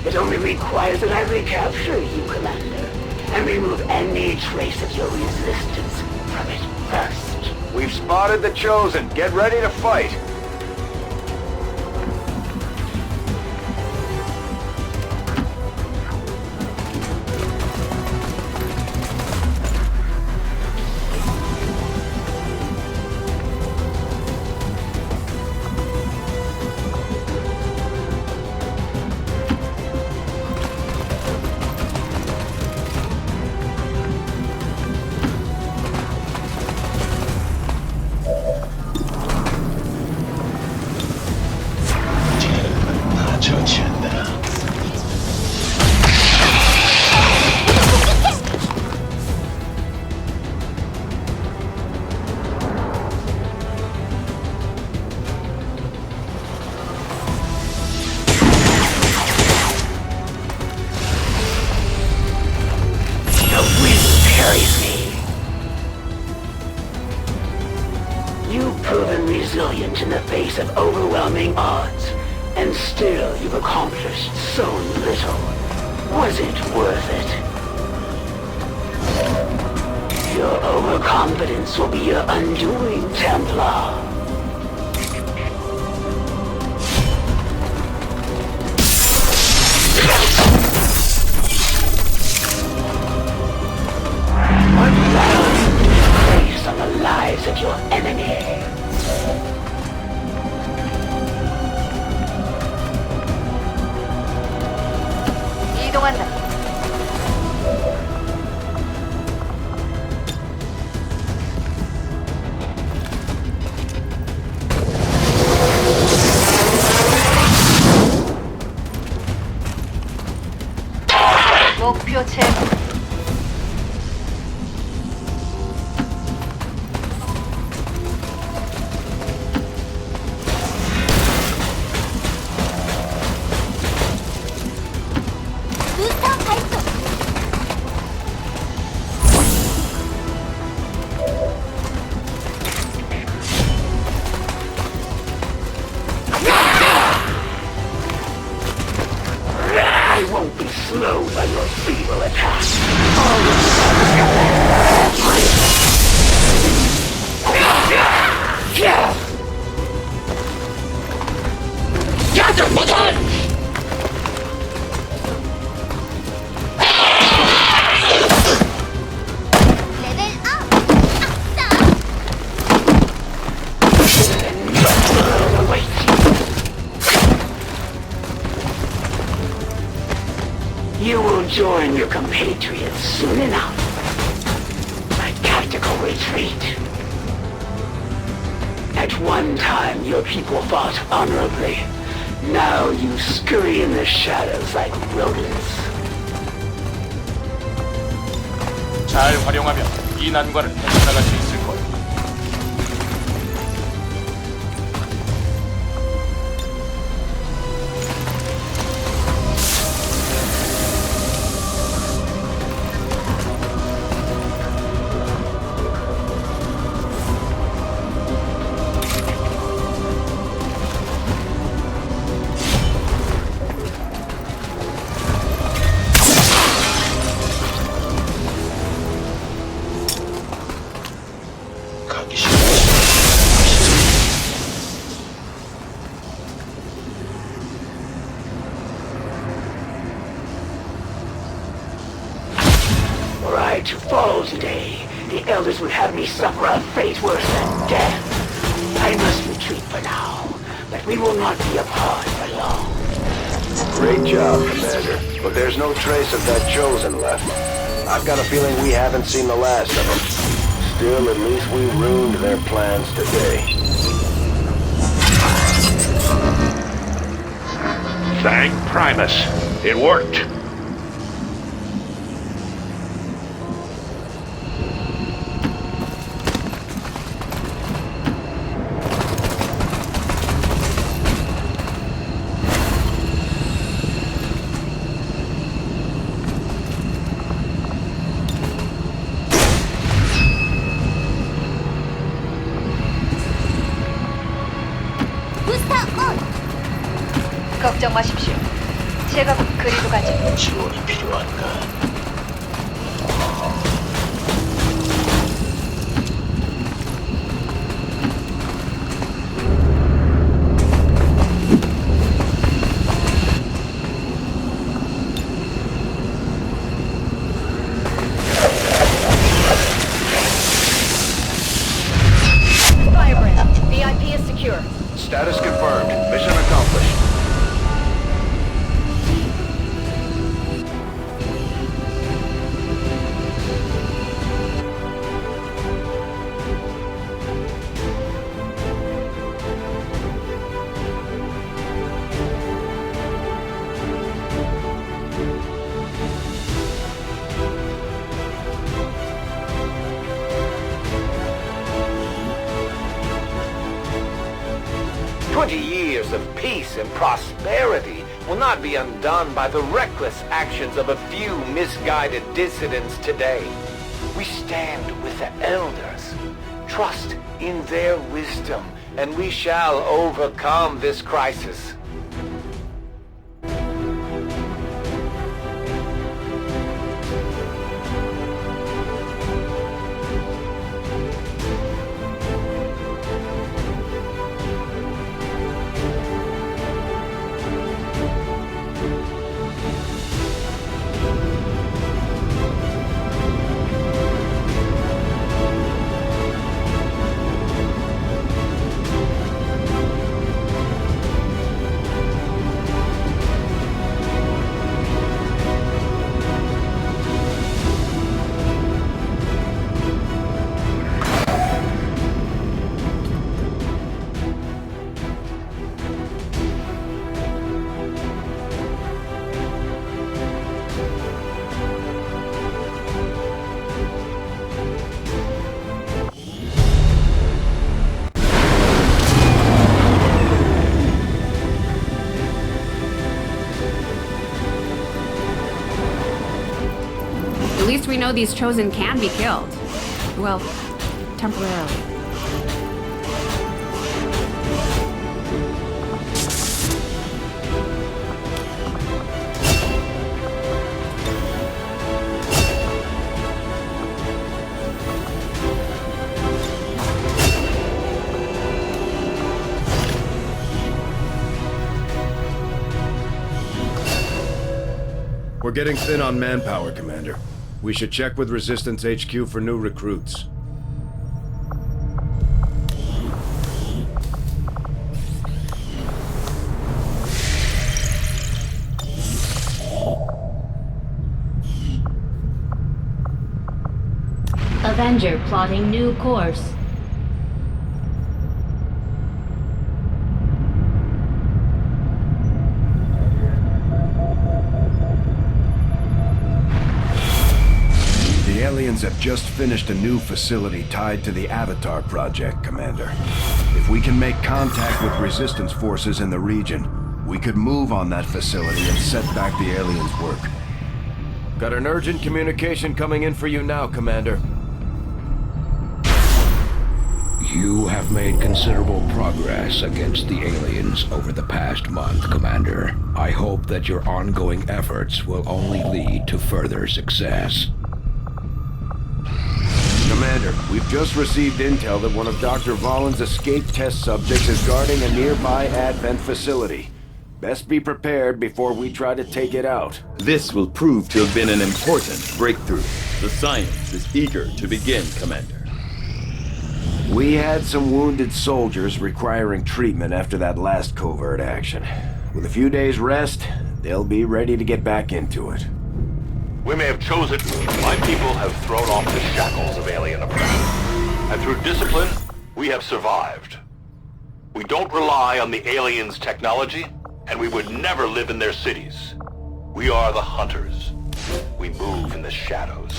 [SPEAKER 16] It only requires that I recapture you, Commander, and remove any trace of your resistance from it first.
[SPEAKER 15] We've spotted the Chosen. Get ready to fight.
[SPEAKER 16] Resilient in the face of overwhelming odds, and still you've accomplished so little. Was it worth it? Your overconfidence will be your undoing, Templar. What value do you place on the lives of your enemy?
[SPEAKER 10] 이동한다. 목표 제거.
[SPEAKER 16] Slowed by your feeble attack. You will join your compatriots soon enough. A tactical retreat. At one time, your people fought honorably. Now you scurry in the shadows like rodents.
[SPEAKER 13] 잘 활용하면 이 난관을 헤쳐나갈 수 있을 거야.
[SPEAKER 16] Were I to fall today, the Elders would have me suffer a fate worse than death. I must retreat for now, but we will not be apart for long.
[SPEAKER 15] Great job, Commander. But there's no trace of that Chosen left. I've got a feeling we haven't seen the last of them. Still, at least we ruined their plans today.
[SPEAKER 3] Thank Primus. It worked.
[SPEAKER 10] 걱정 마십시오. 제가 그리로 가죠.
[SPEAKER 16] 지원이 필요한가?
[SPEAKER 14] Firebrand, VIP is secure.
[SPEAKER 1] Status confirmed. Mission accomplished.
[SPEAKER 7] Years of peace and prosperity will not be undone by the reckless actions of a few misguided dissidents today. We stand with the elders. Trust in their wisdom, and we shall overcome this crisis.
[SPEAKER 6] At least we know these Chosen can be killed. Well, temporarily.
[SPEAKER 1] We're getting thin on manpower, Commander. We should check with Resistance HQ for new recruits.
[SPEAKER 5] Avenger plotting new course.
[SPEAKER 1] The aliens have just finished a new facility tied to the Avatar Project, Commander. If we can make contact with Resistance forces in the region, we could move on that facility and set back the aliens' work.
[SPEAKER 15] Got an urgent communication coming in for you now, Commander.
[SPEAKER 2] You have made considerable progress against the aliens over the past month, Commander. I hope that your ongoing efforts will only lead to further success.
[SPEAKER 1] Commander, we've just received intel that one of Dr. Vollin's escape test subjects is guarding a nearby Advent facility. Best be prepared before we try to take it out.
[SPEAKER 11] This will prove to have been an important breakthrough. The science is eager to begin, Commander.
[SPEAKER 1] We had some wounded soldiers requiring treatment after that last covert action. With a few days rest, they'll be ready to get back into it.
[SPEAKER 3] We may have chosen, my people have thrown off the shackles of alien oppression. And through discipline, we have survived. We don't rely on the aliens' technology, and we would never live in their cities. We are the hunters. We move in the shadows.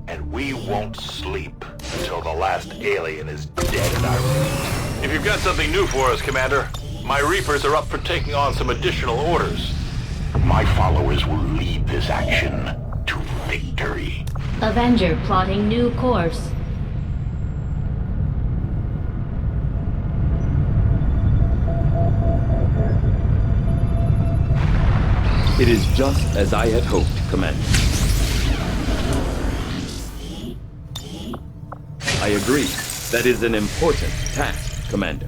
[SPEAKER 3] And we won't sleep until the last alien is dead in our feet. If you've got something new for us, Commander, my Reapers are up for taking on some additional orders. My followers will lead this action to victory.
[SPEAKER 5] Avenger plotting new course.
[SPEAKER 4] It is just as I had hoped, Commander. I agree. That is an important task, Commander.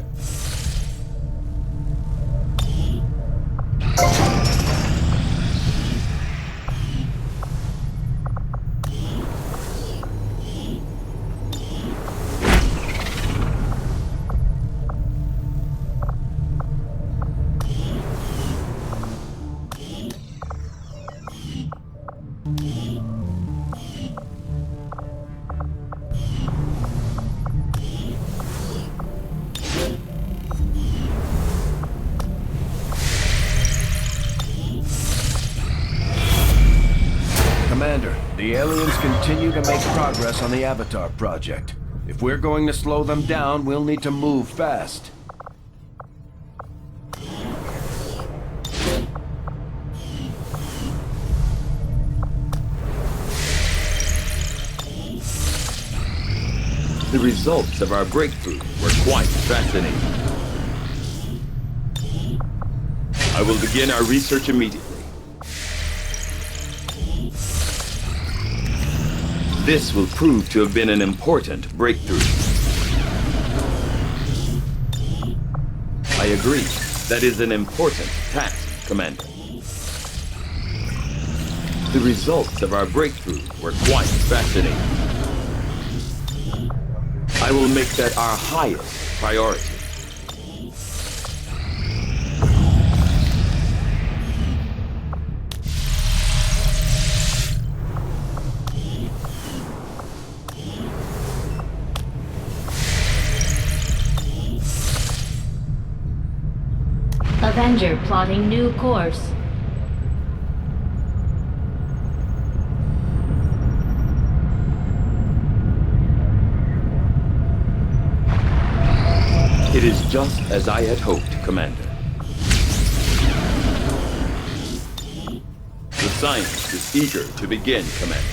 [SPEAKER 15] Commander, the aliens continue to make progress on the Avatar project. If we're going to slow them down, we'll need to move fast.
[SPEAKER 4] The results of our breakthrough were quite fascinating. I will begin our research immediately. This will prove to have been an important breakthrough. I agree. That is an important task, Commander. The results of our breakthrough were quite fascinating. I will make that our highest priority.
[SPEAKER 5] Avenger plotting new course.
[SPEAKER 4] It is just as I had hoped, Commander. The science is eager to begin, Commander.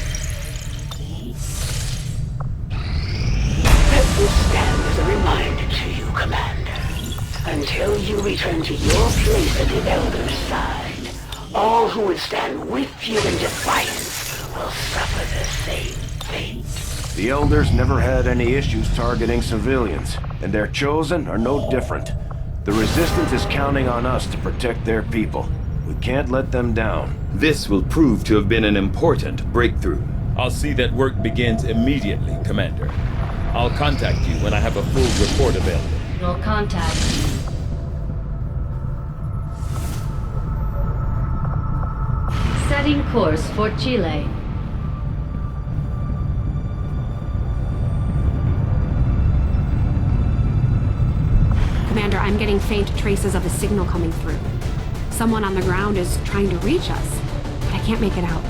[SPEAKER 16] Let this stand as a reminder to you, Commander. Until you return to your place at the Elder's side, all who would stand with you in defiance will suffer the same fate.
[SPEAKER 15] The Elders never had any issues targeting civilians, and their Chosen are no different. The Resistance is counting on us to protect their people. We can't let them down.
[SPEAKER 4] This will prove to have been an important breakthrough.
[SPEAKER 11] I'll see that work begins immediately, Commander. I'll contact you when I have a full report available.
[SPEAKER 5] No contact. Setting course for Chile.
[SPEAKER 6] Commander, I'm getting faint traces of a signal coming through. Someone on the ground is trying to reach us, but I can't make it out.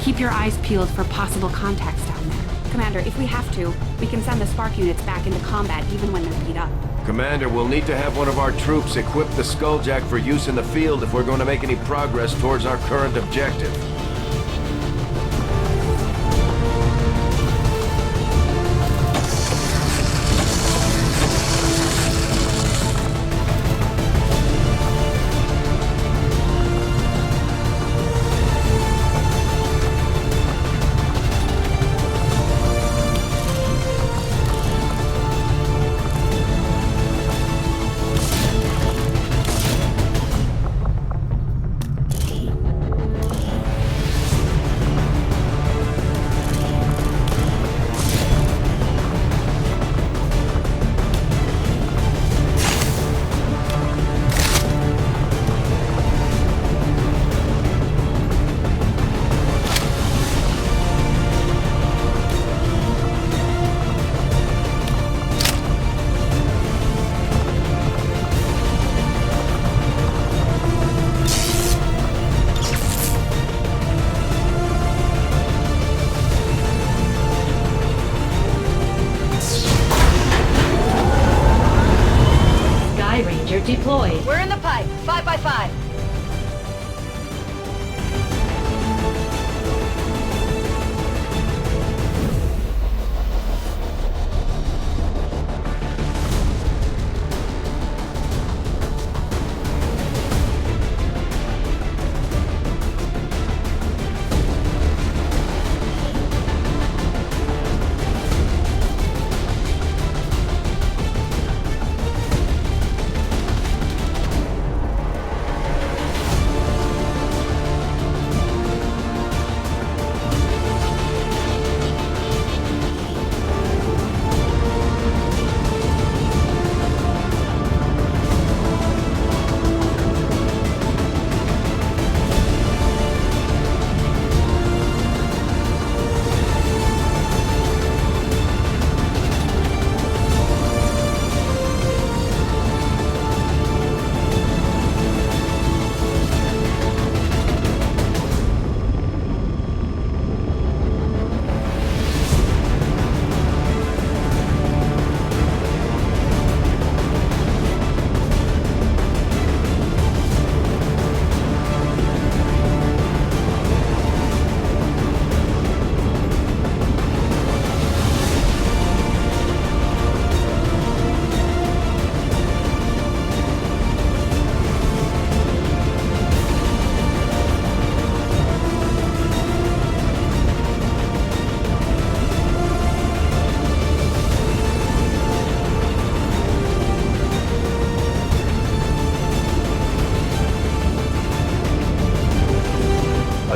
[SPEAKER 6] Keep your eyes peeled for possible contacts down there. Commander, if we have to, we can send the Spark units back into combat even when they're beat up.
[SPEAKER 15] Commander, we'll need to have one of our troops equip the Skulljack for use in the field if we're going to make any progress towards our current objective.
[SPEAKER 5] Deployed.
[SPEAKER 10] We're in the pipe. 5x5.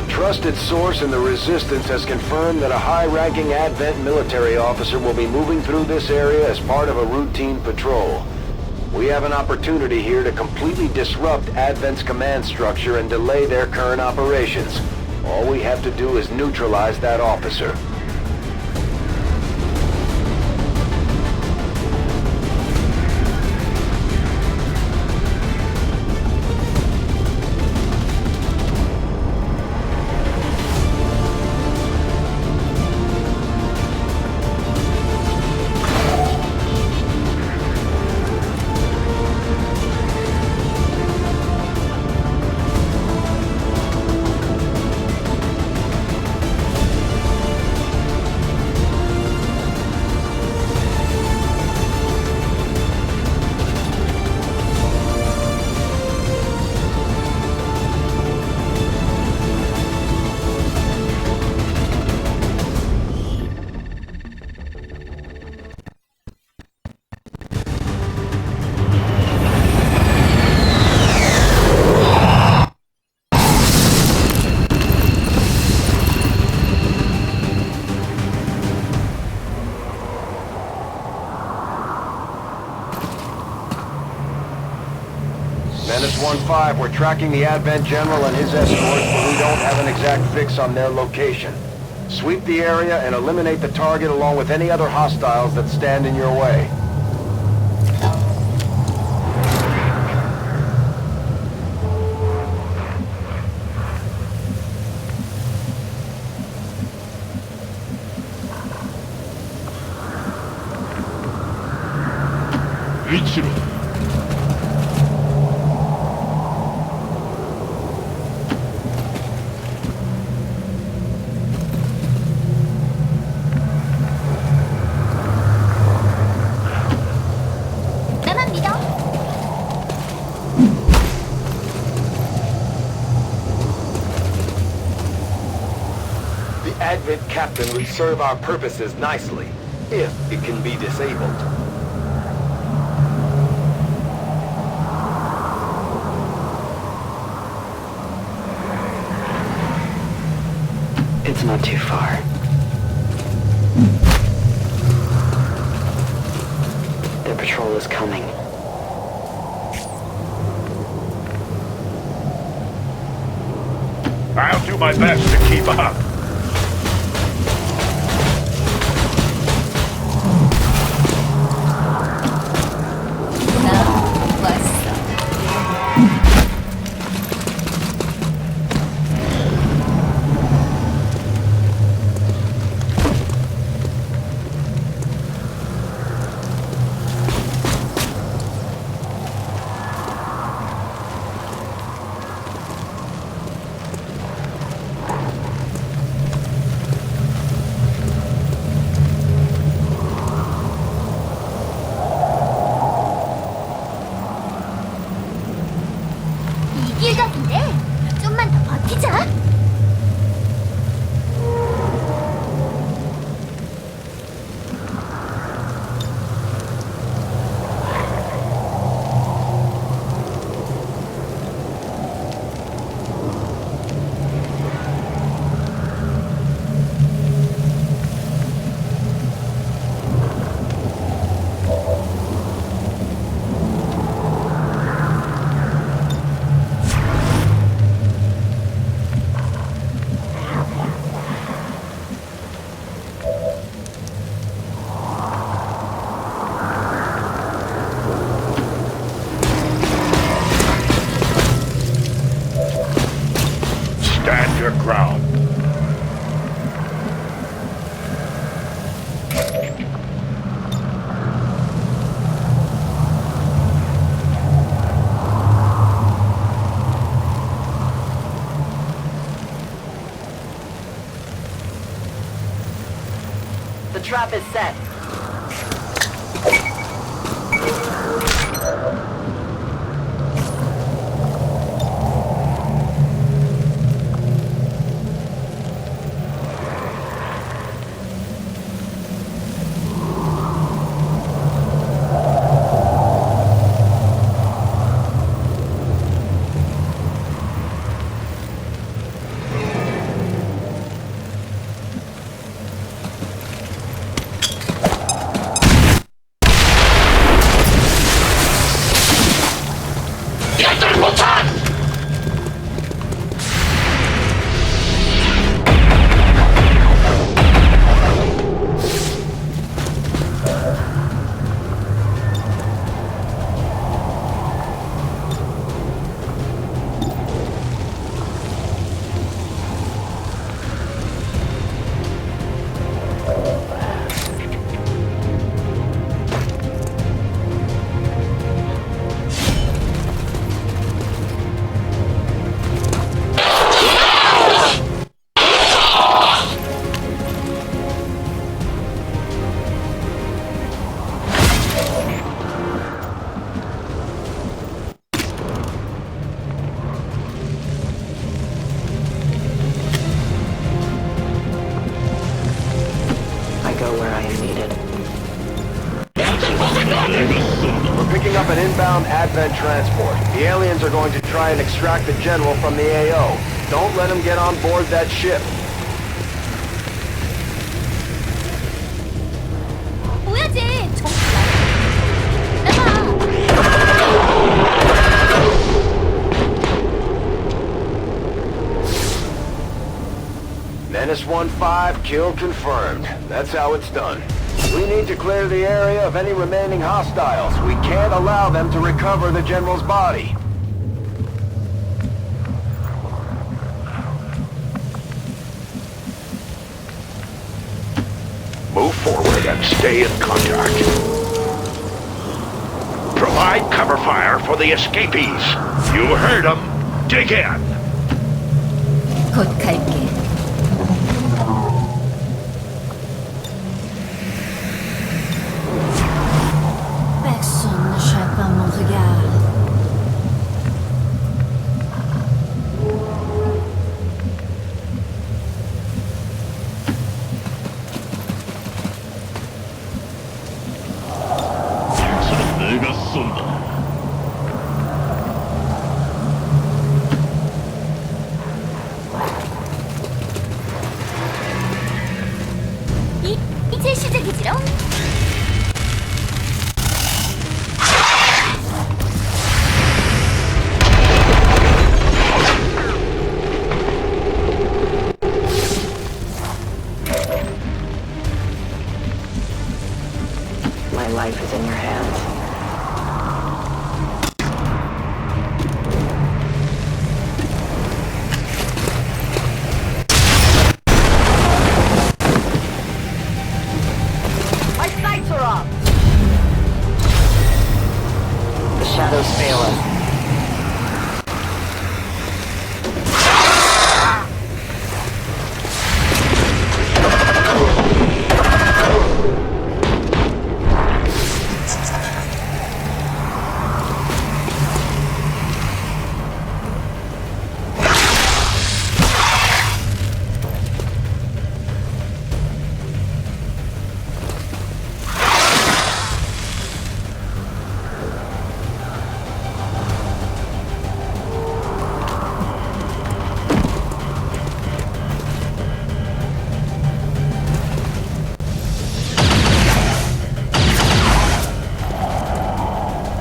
[SPEAKER 1] A trusted source in the Resistance has confirmed that a high-ranking Advent military officer will be moving through this area as part of a routine patrol. We have an opportunity here to completely disrupt Advent's command structure and delay their current operations. All we have to do is neutralize that officer. Menace 1-5, we're tracking the Advent General and his escort, but we don't have an exact fix on their location. Sweep the area and eliminate the target along with any other hostiles that stand in your way.
[SPEAKER 12] 위치로.
[SPEAKER 7] Advent captain would serve our purposes nicely, if it can be disabled.
[SPEAKER 16] It's not too far. Their patrol is coming.
[SPEAKER 3] I'll do my best to keep up.
[SPEAKER 9] 좀만 더 버티자.
[SPEAKER 3] Stand your ground.
[SPEAKER 10] The trap is set.
[SPEAKER 15] advent transport. The aliens are going to try and extract the general from the AO. Don't let him get on board that ship.
[SPEAKER 9] 뭐야 쟤?
[SPEAKER 15] Menace 1-5, kill confirmed. That's how it's done. We need to clear the area of any remaining hostiles. We can't allow them to recover the General's body.
[SPEAKER 3] Move forward and stay in contact. Provide cover fire for the escapees. You heard them. Dig in.
[SPEAKER 9] 곧 갈게. Personne n'échappe à mon regard.
[SPEAKER 12] 내가 쏜다.
[SPEAKER 9] 이제 시작이지롱.
[SPEAKER 10] My life is in your hands.
[SPEAKER 14] My sights are up!
[SPEAKER 10] The shadows fail us.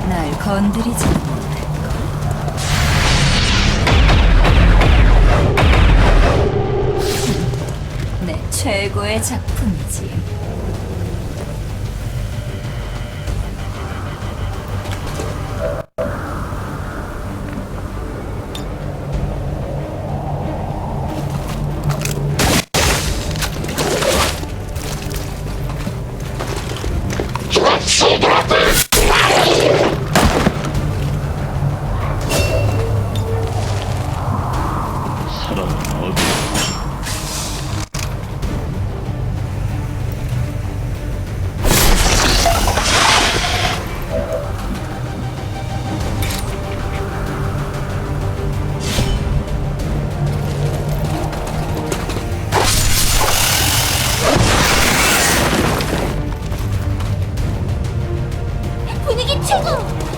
[SPEAKER 9] 날 건드리지 못해. 내 최고의 작품이지.
[SPEAKER 12] 사람은 어디?
[SPEAKER 9] 분위기 최고!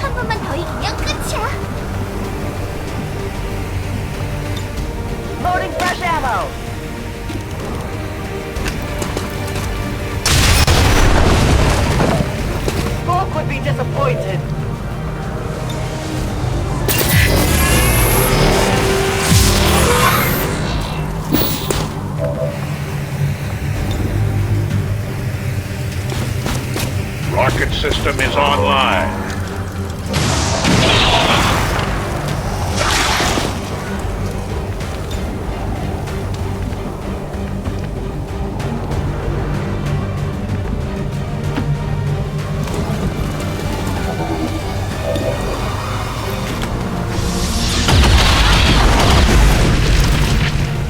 [SPEAKER 9] 한 번만 더 이기면 끝이야.
[SPEAKER 14] Loading fresh ammo! Folk would be disappointed.
[SPEAKER 3] Rocket system is online.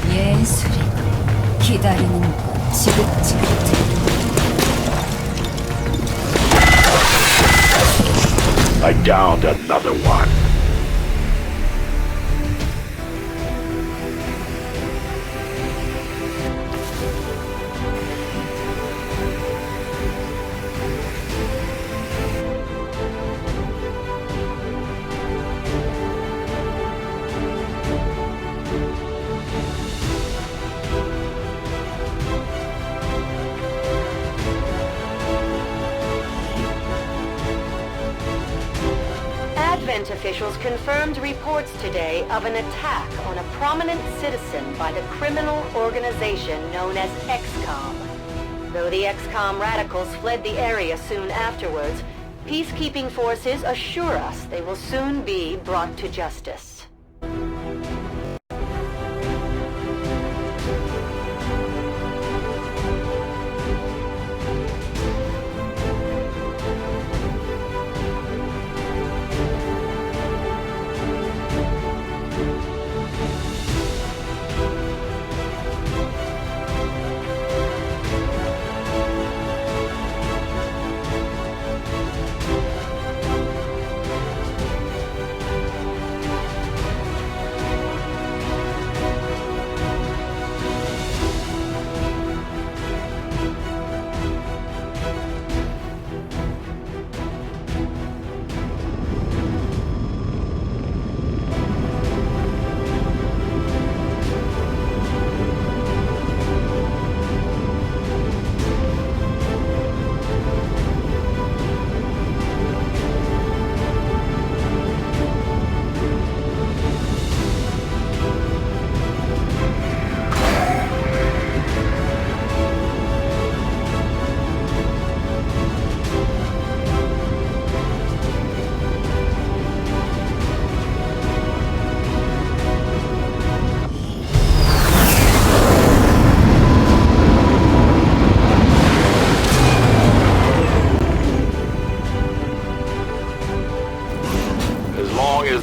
[SPEAKER 9] 예술이 기다리는 건 지긋지긋해.
[SPEAKER 3] I downed another one.
[SPEAKER 14] officials confirmed reports today of an attack on a prominent citizen by the criminal organization known as XCOM. Though the XCOM radicals fled the area soon afterwards, peacekeeping forces assure us they will soon be brought to justice.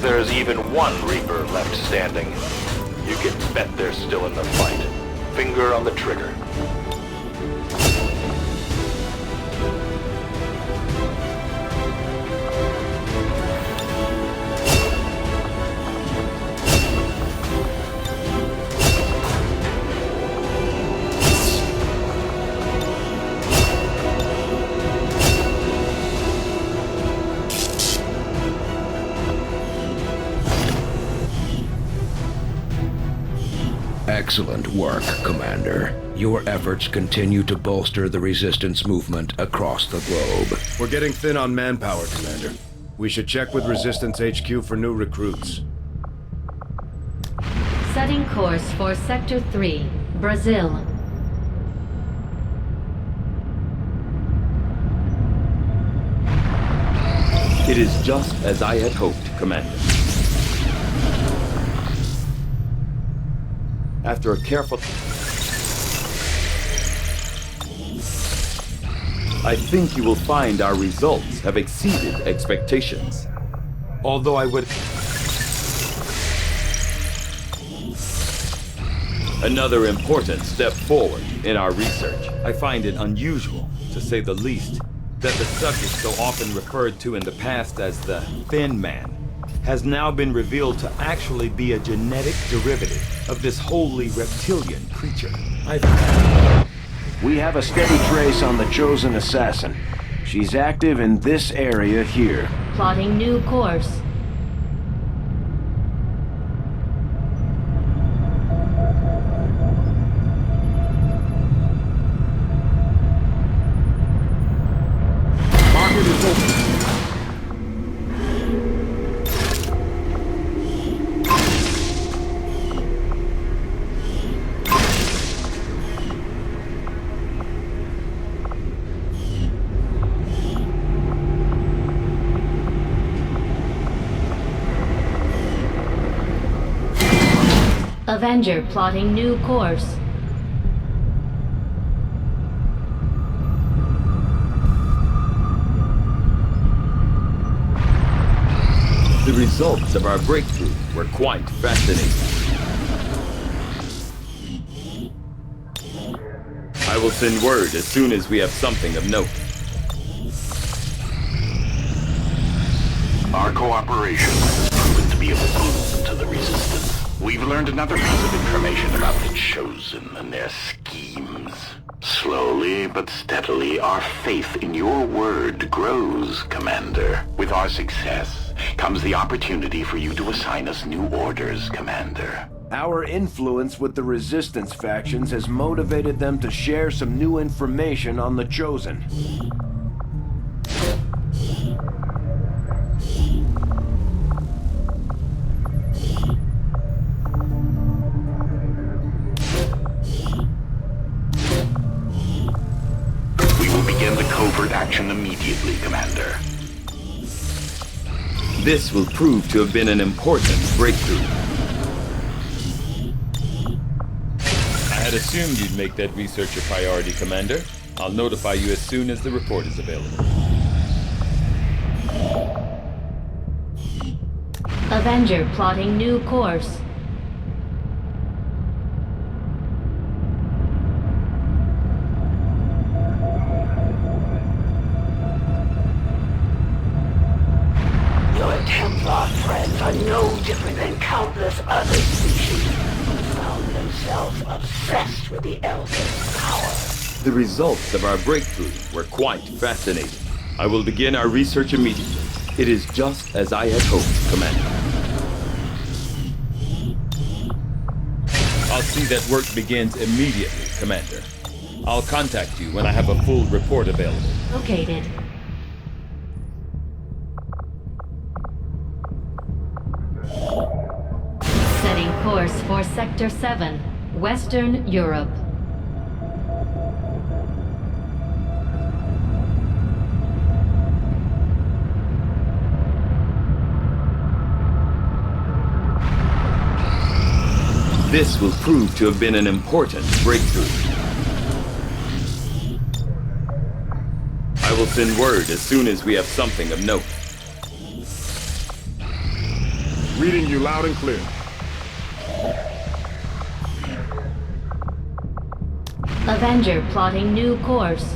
[SPEAKER 3] There's even one Reaper left standing. You can bet they're still in the fight. Finger on the trigger.
[SPEAKER 2] Excellent work, Commander. Your efforts continue to bolster the Resistance movement across the globe.
[SPEAKER 1] We're getting thin on manpower, Commander. We should check with Resistance HQ for new recruits.
[SPEAKER 5] Setting course for Sector 3, Brazil.
[SPEAKER 4] It is just as I had hoped, Commander. After a careful... I think you will find our results have exceeded expectations. Although I would... Another important step forward in our research. I find it unusual, to say the least, that the subject so often referred to in the past as the Thin Man has now been revealed to actually be a genetic derivative of this wholly reptilian creature.
[SPEAKER 15] We have a steady trace on the Chosen Assassin. She's active in this area here.
[SPEAKER 5] Plotting new course.
[SPEAKER 15] Market is open.
[SPEAKER 5] Avenger plotting new course.
[SPEAKER 4] The results of our breakthrough were quite fascinating. I will send word as soon as we have something of note.
[SPEAKER 3] Our cooperation has proven to be a boon to the Resistance. We've learned another piece of information about the Chosen and their schemes. Slowly but steadily, our faith in your word grows, Commander. With our success comes the opportunity for you to assign us new orders, Commander.
[SPEAKER 15] Our influence with the Resistance factions has motivated them to share some new information on the Chosen.
[SPEAKER 3] covert action immediately, Commander.
[SPEAKER 4] This will prove to have been an important breakthrough.
[SPEAKER 11] I had assumed you'd make that research a priority, Commander. I'll notify you as soon as the report is available.
[SPEAKER 5] Avenger plotting new course.
[SPEAKER 16] Your Templar friends are no different than countless other species who found themselves obsessed with the Elder's power.
[SPEAKER 4] The results of our breakthrough were quite fascinating. I will begin our research immediately. It is just as I had hoped, Commander.
[SPEAKER 11] I'll see that work begins immediately, Commander. I'll contact you when I have a full report available.
[SPEAKER 5] Located. Setting course for Sector 7, Western Europe.
[SPEAKER 4] This will prove to have been an important breakthrough. I will send word as soon as we have something of note.
[SPEAKER 17] Reading you loud and clear.
[SPEAKER 5] Avenger plotting new course.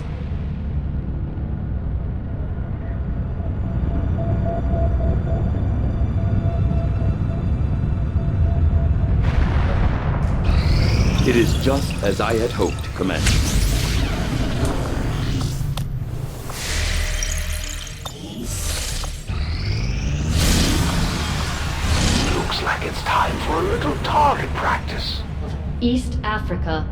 [SPEAKER 4] It is just as I had hoped, Commander.
[SPEAKER 3] Looks like it's time for a little target practice.
[SPEAKER 5] East Africa.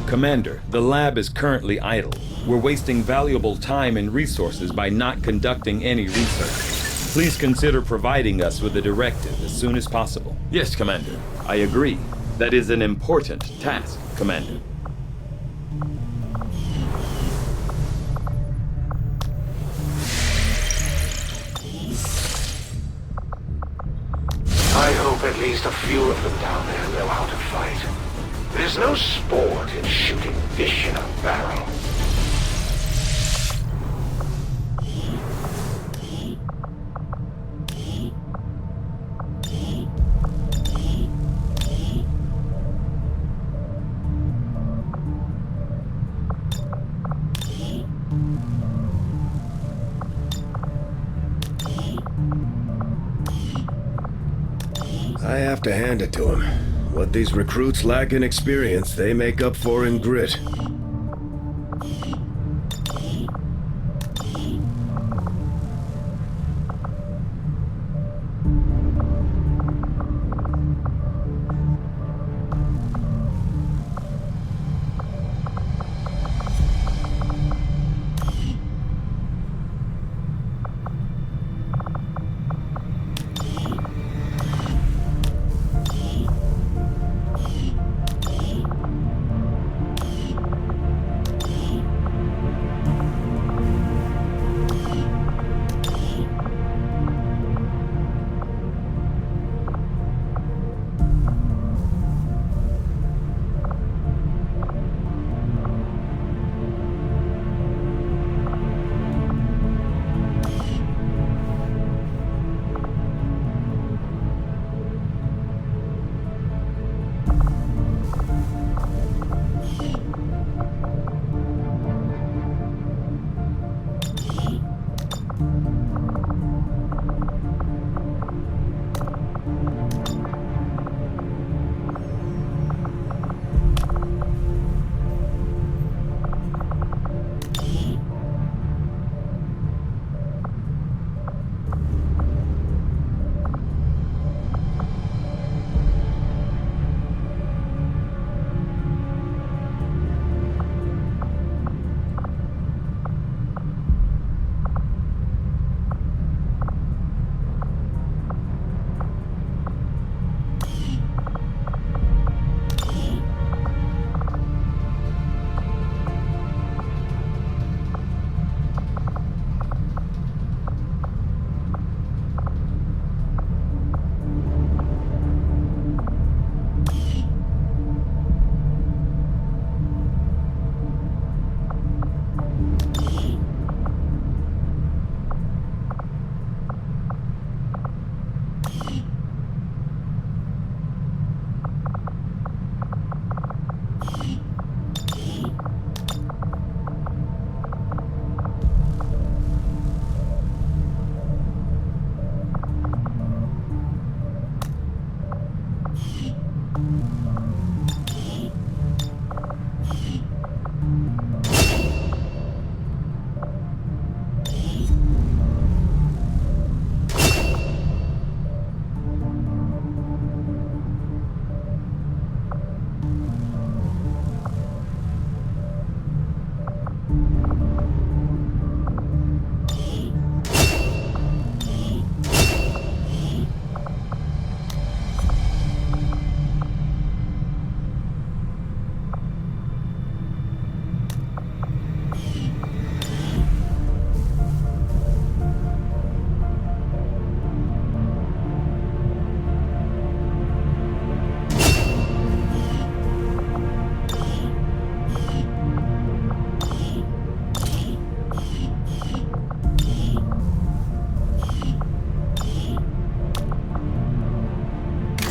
[SPEAKER 11] Commander, the lab is currently idle. We're wasting valuable time and resources by not conducting any research. Please consider providing us with a directive as soon as possible.
[SPEAKER 4] Yes, Commander. I agree. That is an important task, Commander.
[SPEAKER 3] I hope at least a few of them down there know how to fight. There's no sport in shooting fish in a barrel.
[SPEAKER 1] I have to hand it to him. What these recruits lack in experience, they make up for in grit.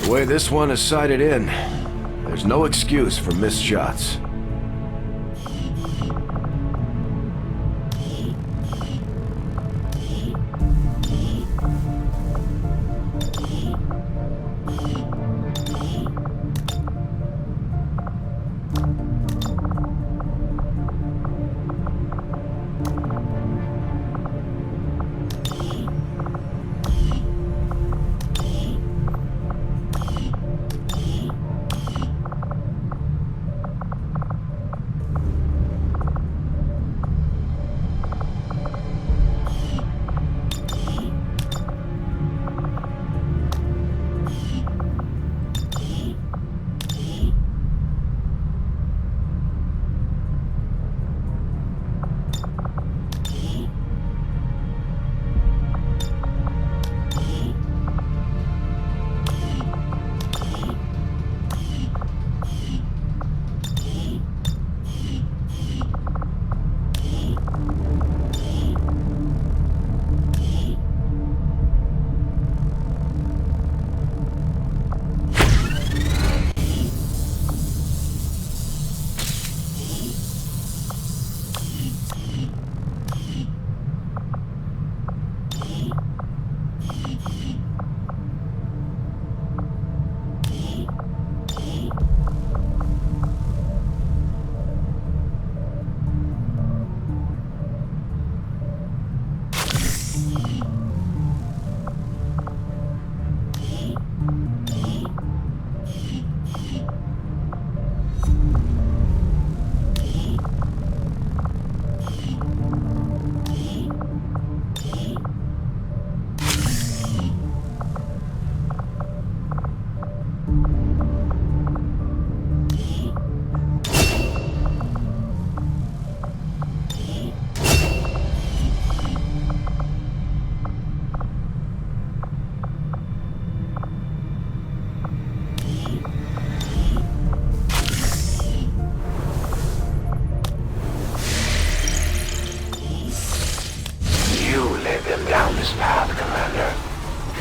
[SPEAKER 15] The way this one is sighted in, there's no excuse for missed shots.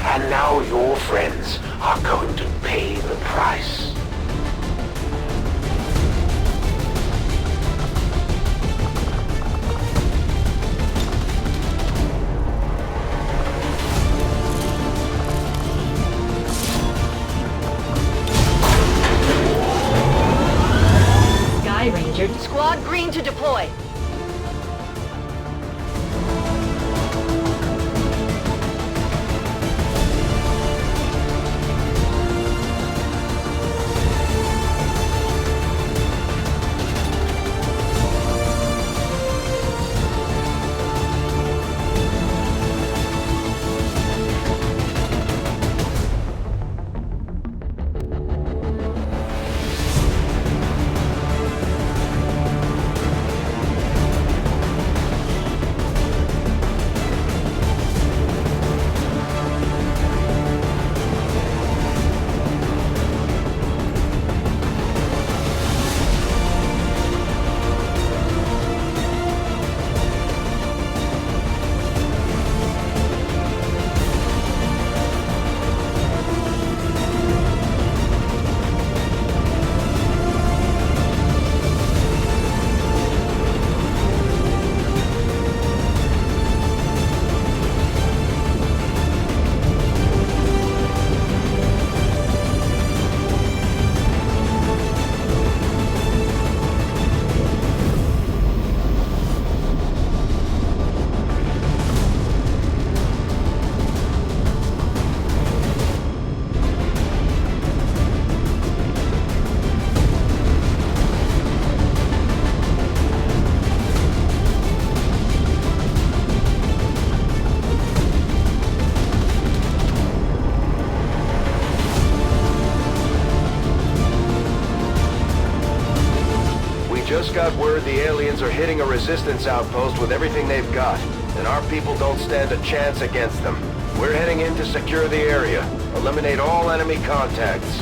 [SPEAKER 7] And now your friends are going to pay the price.
[SPEAKER 14] Sky Ranger, Squad Green to deploy.
[SPEAKER 15] Just got word the aliens are hitting a resistance outpost with everything they've got, and our people don't stand a chance against them. We're heading in to secure the area, eliminate all enemy contacts.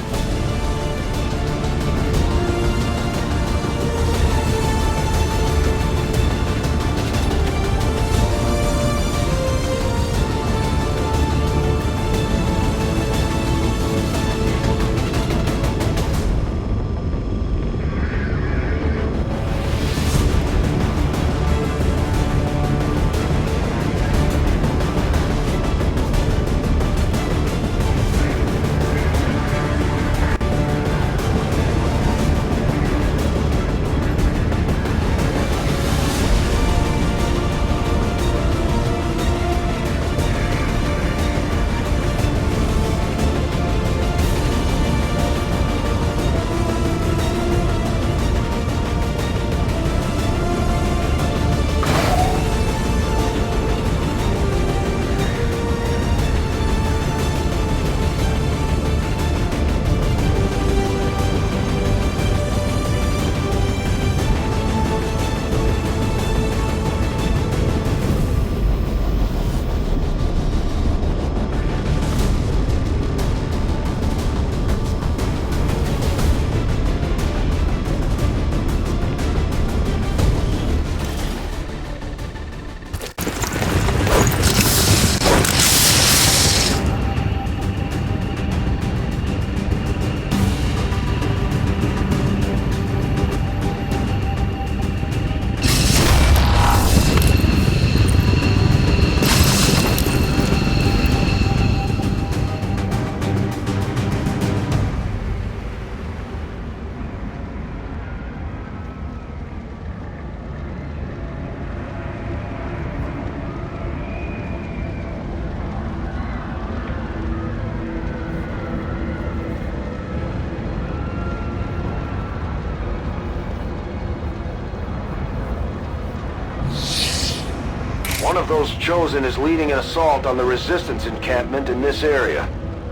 [SPEAKER 15] of those Chosen is leading an assault on the Resistance encampment in this area.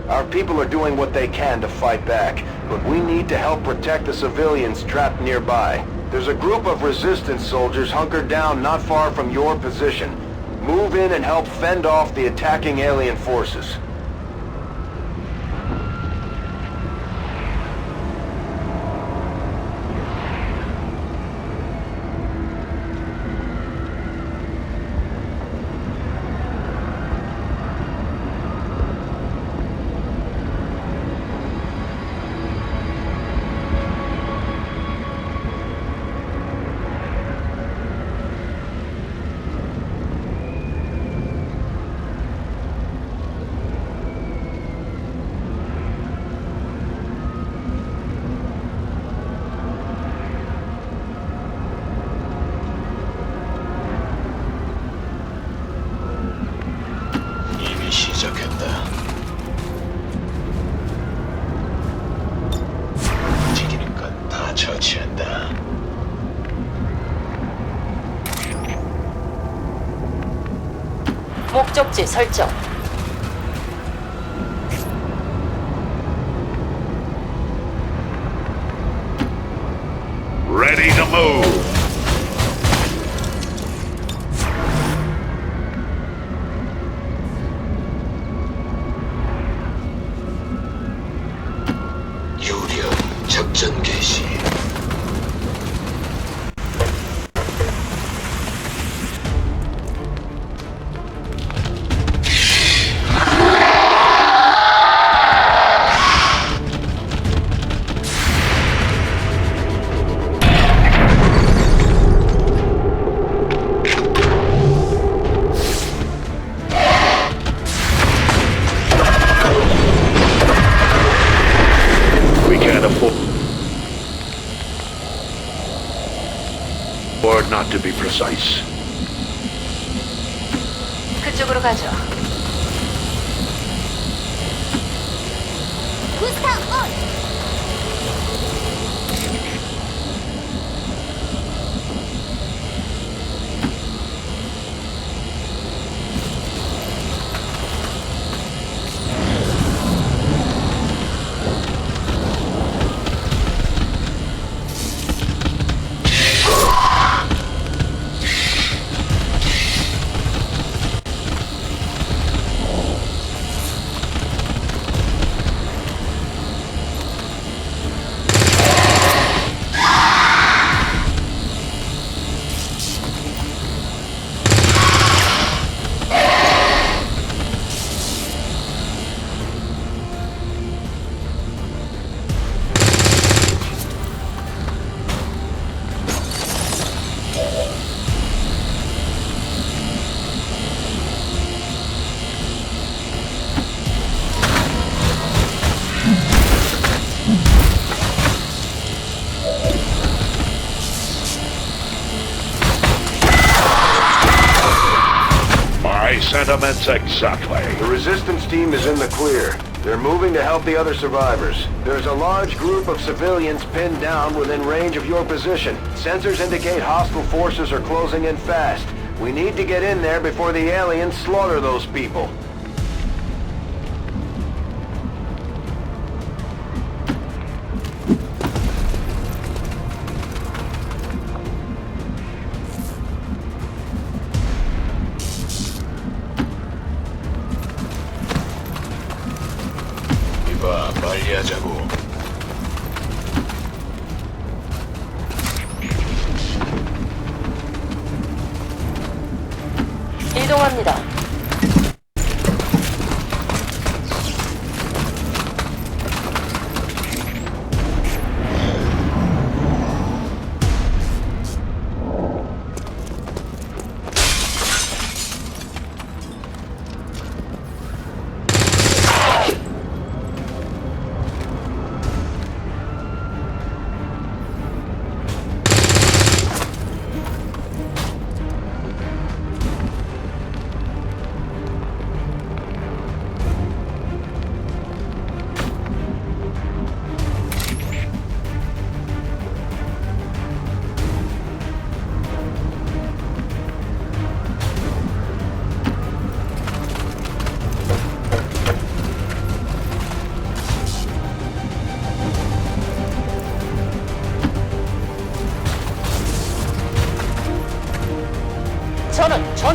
[SPEAKER 15] Our people are doing what they can to fight back, but we need to help protect the civilians trapped nearby. There's a group of Resistance soldiers hunkered down not far from your position. Move in and help fend off the attacking alien forces.
[SPEAKER 18] 시작했다. 움직이는 건 다 처치한다.
[SPEAKER 10] 목적지 설정.
[SPEAKER 3] Ready to move.
[SPEAKER 18] 작전 개시.
[SPEAKER 3] We can't afford not to be precise.
[SPEAKER 10] 그쪽으로 가죠.
[SPEAKER 9] 부스터 온!
[SPEAKER 3] Sentiments exactly.
[SPEAKER 15] The Resistance team is in the clear. They're moving to help the other survivors. There's a large group of civilians pinned down within range of your position. Sensors indicate hostile forces are closing in fast. We need to get in there before the aliens slaughter those people.
[SPEAKER 18] 빨리 하자고.
[SPEAKER 10] 이동합니다.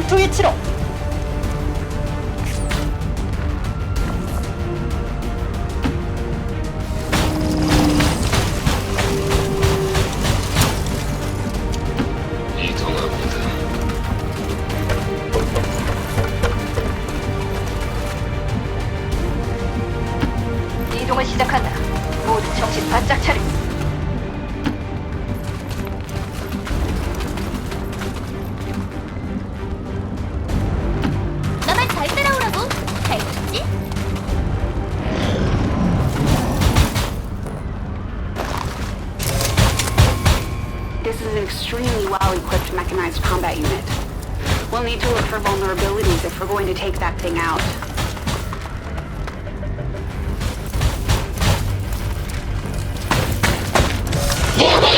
[SPEAKER 10] 목표 위치로.
[SPEAKER 18] 이동합니다.
[SPEAKER 10] 이동을 시작한다. 모두 정신 바짝 차려.
[SPEAKER 9] 나만 잘 따라오라고. 알겠지?
[SPEAKER 6] This is an extremely well-equipped mechanized combat unit. We'll need to look for vulnerabilities if we're going to take that thing out.
[SPEAKER 18] 뭐가